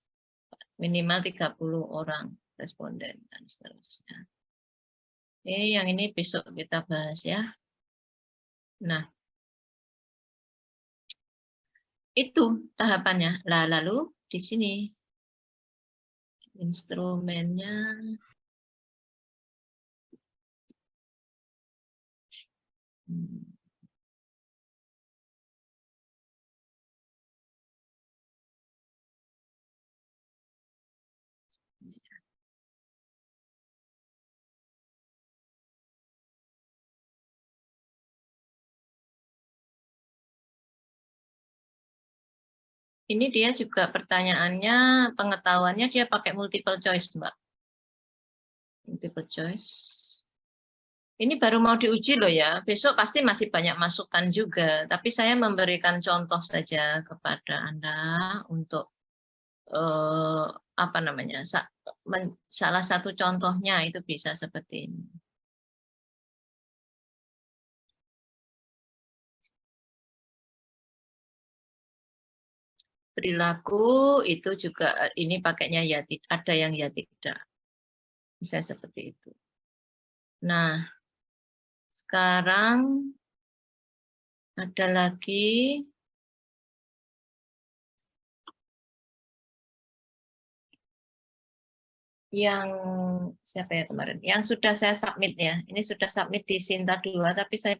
Minimal 30 orang responden dan seterusnya. Yang ini besok kita bahas ya. Nah, itu tahapannya. Lalu di sini instrumennya. Ini dia juga pertanyaannya, pengetahuannya dia pakai multiple choice, Mbak. Multiple choice. Ini baru mau diuji loh ya, besok pasti masih banyak masukan juga. Tapi saya memberikan contoh saja kepada Anda untuk apa namanya, salah satu contohnya itu bisa seperti ini. Perilaku itu juga ini pakainya ya, ada yang ya tidak. Bisa seperti itu. Nah, sekarang ada lagi yang siapa ya kemarin? Yang sudah saya submit ya. Ini sudah submit di Sinta 2, tapi saya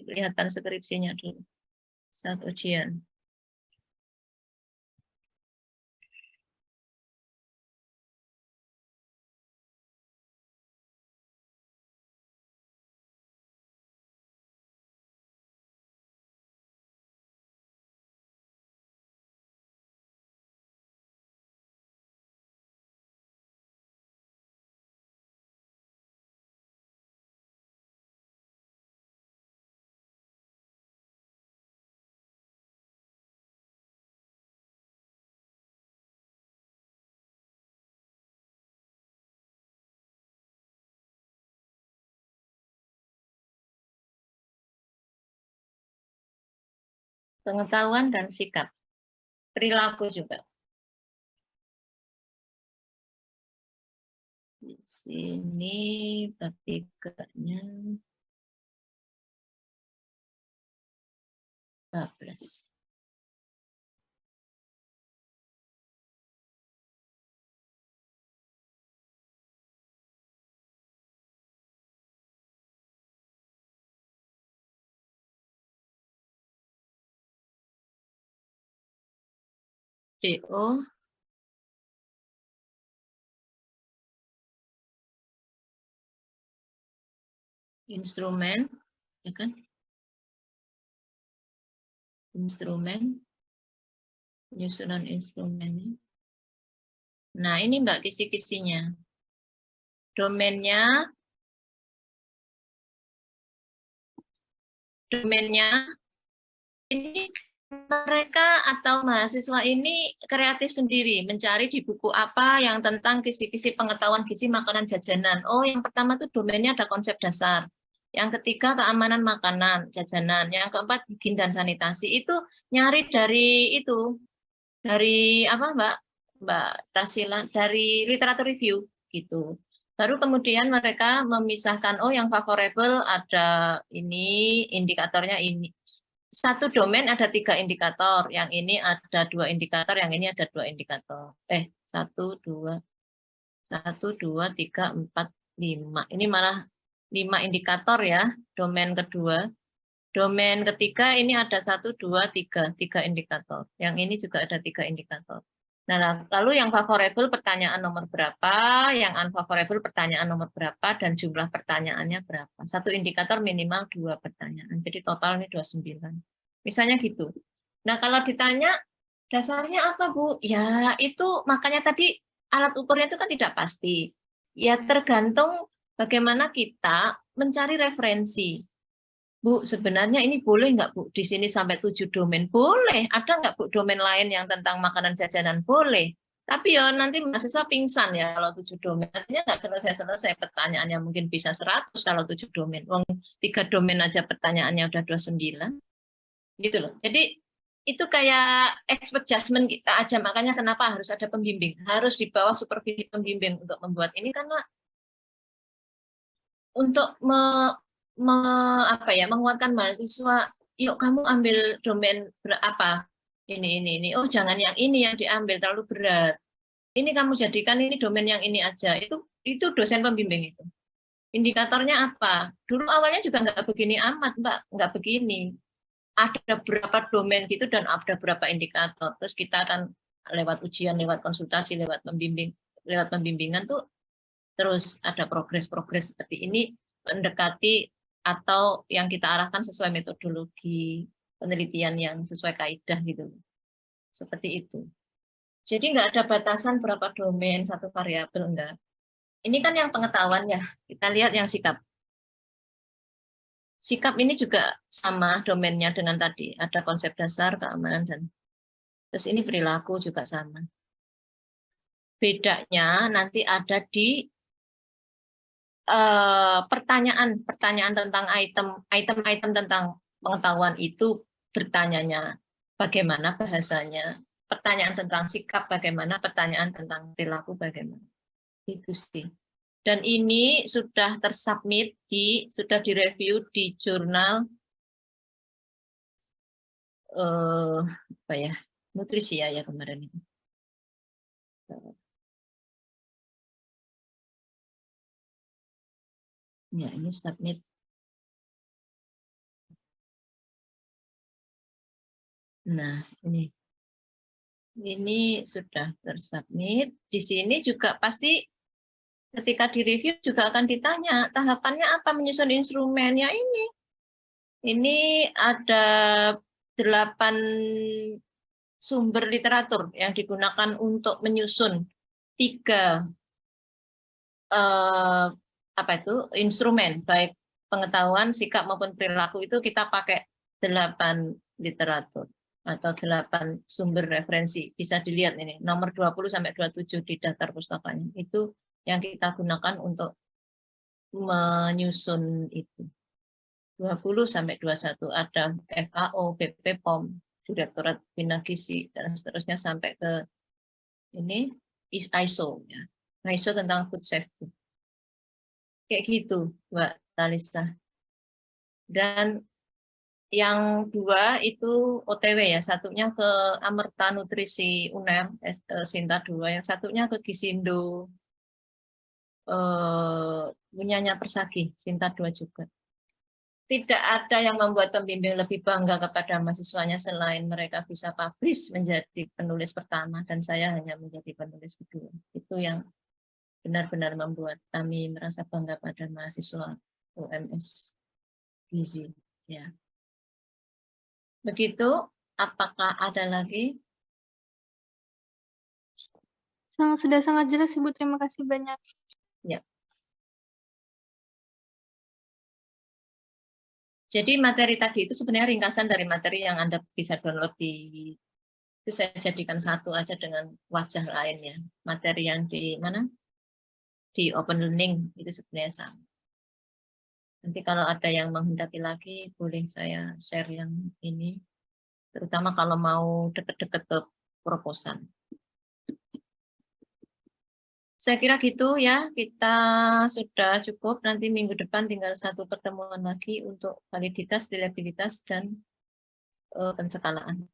lihatan skripsinya dulu saat ujian. Pengetahuan dan sikap. Perilaku juga. Di sini bab 3-nya 14. DO instrumen, ya kan? Instrumen, penyusunan instrumen. Nah, ini Mbak kisi-kisinya. Domainnya ini mereka atau mahasiswa ini kreatif sendiri, mencari di buku apa yang tentang kisi-kisi pengetahuan gizi makanan jajanan. Oh, yang pertama tuh domainnya ada konsep dasar. Yang ketiga keamanan makanan jajanan. Yang keempat higien dan sanitasi. Itu nyari dari itu, dari apa Mbak Tasila, dari literatur review gitu. Baru kemudian mereka memisahkan, oh yang favorable ada ini, indikatornya ini. Satu domain ada 3 indikator, yang ini ada 2 indikator, yang ini ada 2 indikator. 1, 2, 3, 4, 5. Ini malah 5 indikator ya, domain kedua. Domain ketiga ini ada 1, 2, 3 indikator. Yang ini juga ada 3 indikator. Nah, lalu yang favorable pertanyaan nomor berapa, yang unfavorable pertanyaan nomor berapa, dan jumlah pertanyaannya berapa. Satu indikator minimal 2 pertanyaan. Jadi total ini 29. Misalnya gitu. Nah, kalau ditanya dasarnya apa, Bu? Ya, itu makanya tadi alat ukurnya itu kan tidak pasti. Ya, tergantung bagaimana kita mencari referensi. Bu, sebenarnya ini boleh nggak Bu? Di sini sampai 7 domain? Boleh. Ada nggak Bu domain lain yang tentang makanan jajanan? Boleh. Tapi ya nanti mahasiswa pingsan ya kalau 7 domain. Artinya nggak selesai-selesai pertanyaannya, mungkin bisa 100 kalau 7 domain. Wong 3 domain aja pertanyaannya udah 29. Gitu loh. Jadi itu kayak expert judgment kita aja. Makanya kenapa harus ada pembimbing? Harus di bawah supervisi pembimbing untuk membuat ini, karena untuk menguatkan mahasiswa, yuk kamu ambil domain apa ini, oh jangan yang ini yang diambil terlalu berat, ini kamu jadikan ini domain yang ini aja. Itu dosen pembimbing itu indikatornya apa. Dulu awalnya juga nggak begini amat Mbak, nggak begini, ada berapa domain gitu dan ada berapa indikator, terus kita akan lewat ujian, lewat konsultasi, lewat pembimbingan tuh terus ada progres-progres seperti ini, mendekati atau yang kita arahkan sesuai metodologi penelitian yang sesuai kaidah gitu. Seperti itu. Jadi nggak ada batasan berapa domain satu variabel, enggak. Ini kan yang pengetahuan ya, kita lihat yang sikap. Sikap ini juga sama domainnya dengan tadi, ada konsep dasar, keamanan, dan terus ini perilaku juga sama. Bedanya nanti ada di pertanyaan tentang item tentang pengetahuan itu, bertanyanya bagaimana bahasanya, pertanyaan tentang sikap bagaimana, pertanyaan tentang perilaku bagaimana. Itu sih. Dan ini sudah tersubmit sudah direview di jurnal apa ya, nutrisi ya kemarin itu. Ya, ini submit. Nah, ini sudah tersubmit. Di sini juga pasti ketika direview juga akan ditanya tahapannya apa menyusun instrumen. Ya ini ada 8 sumber literatur yang digunakan untuk menyusun 3 instrumen, baik pengetahuan, sikap maupun perilaku. Itu kita pakai 8 literatur atau 8 sumber referensi. Bisa dilihat ini nomor 20 sampai 27 di daftar pustakanya. Itu yang kita gunakan untuk menyusun itu. 20 sampai 21 ada FAO, BPOM, Direktorat Bina Gizi, dan seterusnya sampai ke ini ISO ya. ISO tentang food safety. Kayak gitu, Mbak Talisa. Dan yang 2 itu OTW ya, satunya ke Amerta Nutrisi UNER, Sinta 2, yang satunya ke Gisindo, punyanya Persagi, Sinta 2 juga. Tidak ada yang membuat pembimbing lebih bangga kepada mahasiswanya selain mereka bisa publish menjadi penulis pertama dan saya hanya menjadi penulis kedua. Itu yang benar-benar membuat kami merasa bangga pada mahasiswa UMS Gizi. Ya. Begitu, apakah ada lagi? Sudah sangat jelas Ibu, terima kasih banyak. Ya. Jadi materi tadi itu sebenarnya ringkasan dari materi yang Anda bisa download itu saya jadikan satu aja dengan wajah lainnya. Materi yang di mana? Di Open Learning itu sebenarnya sama. Nanti kalau ada yang menghendaki lagi, boleh saya share yang ini. Terutama kalau mau deket-deket ke proposal. Saya kira gitu ya, kita sudah cukup. Nanti minggu depan tinggal 1 pertemuan lagi untuk validitas, reliabilitas, dan penskalaan.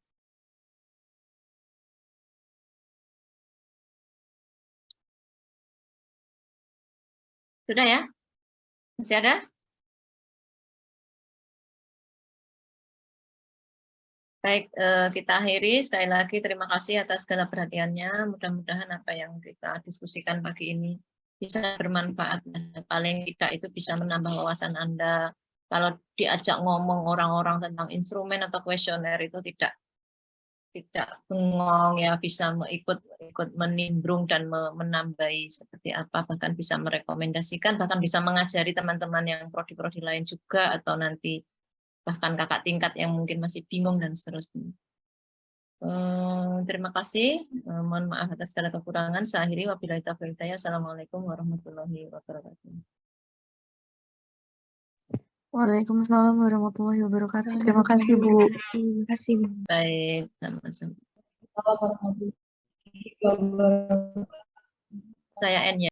Sudah ya? Masih ada? Baik, kita akhiri. Sekali lagi terima kasih atas segala perhatiannya. Mudah-mudahan apa yang kita diskusikan pagi ini bisa bermanfaat. Paling tidak itu bisa menambah wawasan Anda. Kalau diajak ngomong orang-orang tentang instrumen atau kuesioner itu tidak bengong ya, bisa ikut menimbrung dan menambahi seperti apa, bahkan bisa merekomendasikan, bahkan bisa mengajari teman-teman yang prodi-prodi lain juga, atau nanti bahkan kakak tingkat yang mungkin masih bingung dan seterusnya. Terima kasih. Mohon maaf atas segala kekurangan. Saya akhiri, wabillahi taufiq wal hidayah. Assalamualaikum warahmatullahi wabarakatuh. Waalaikumsalam warahmatullahi wabarakatuh. Terima kasih, Bu. Terima kasih. Baik, sama-sama. Saya N ya.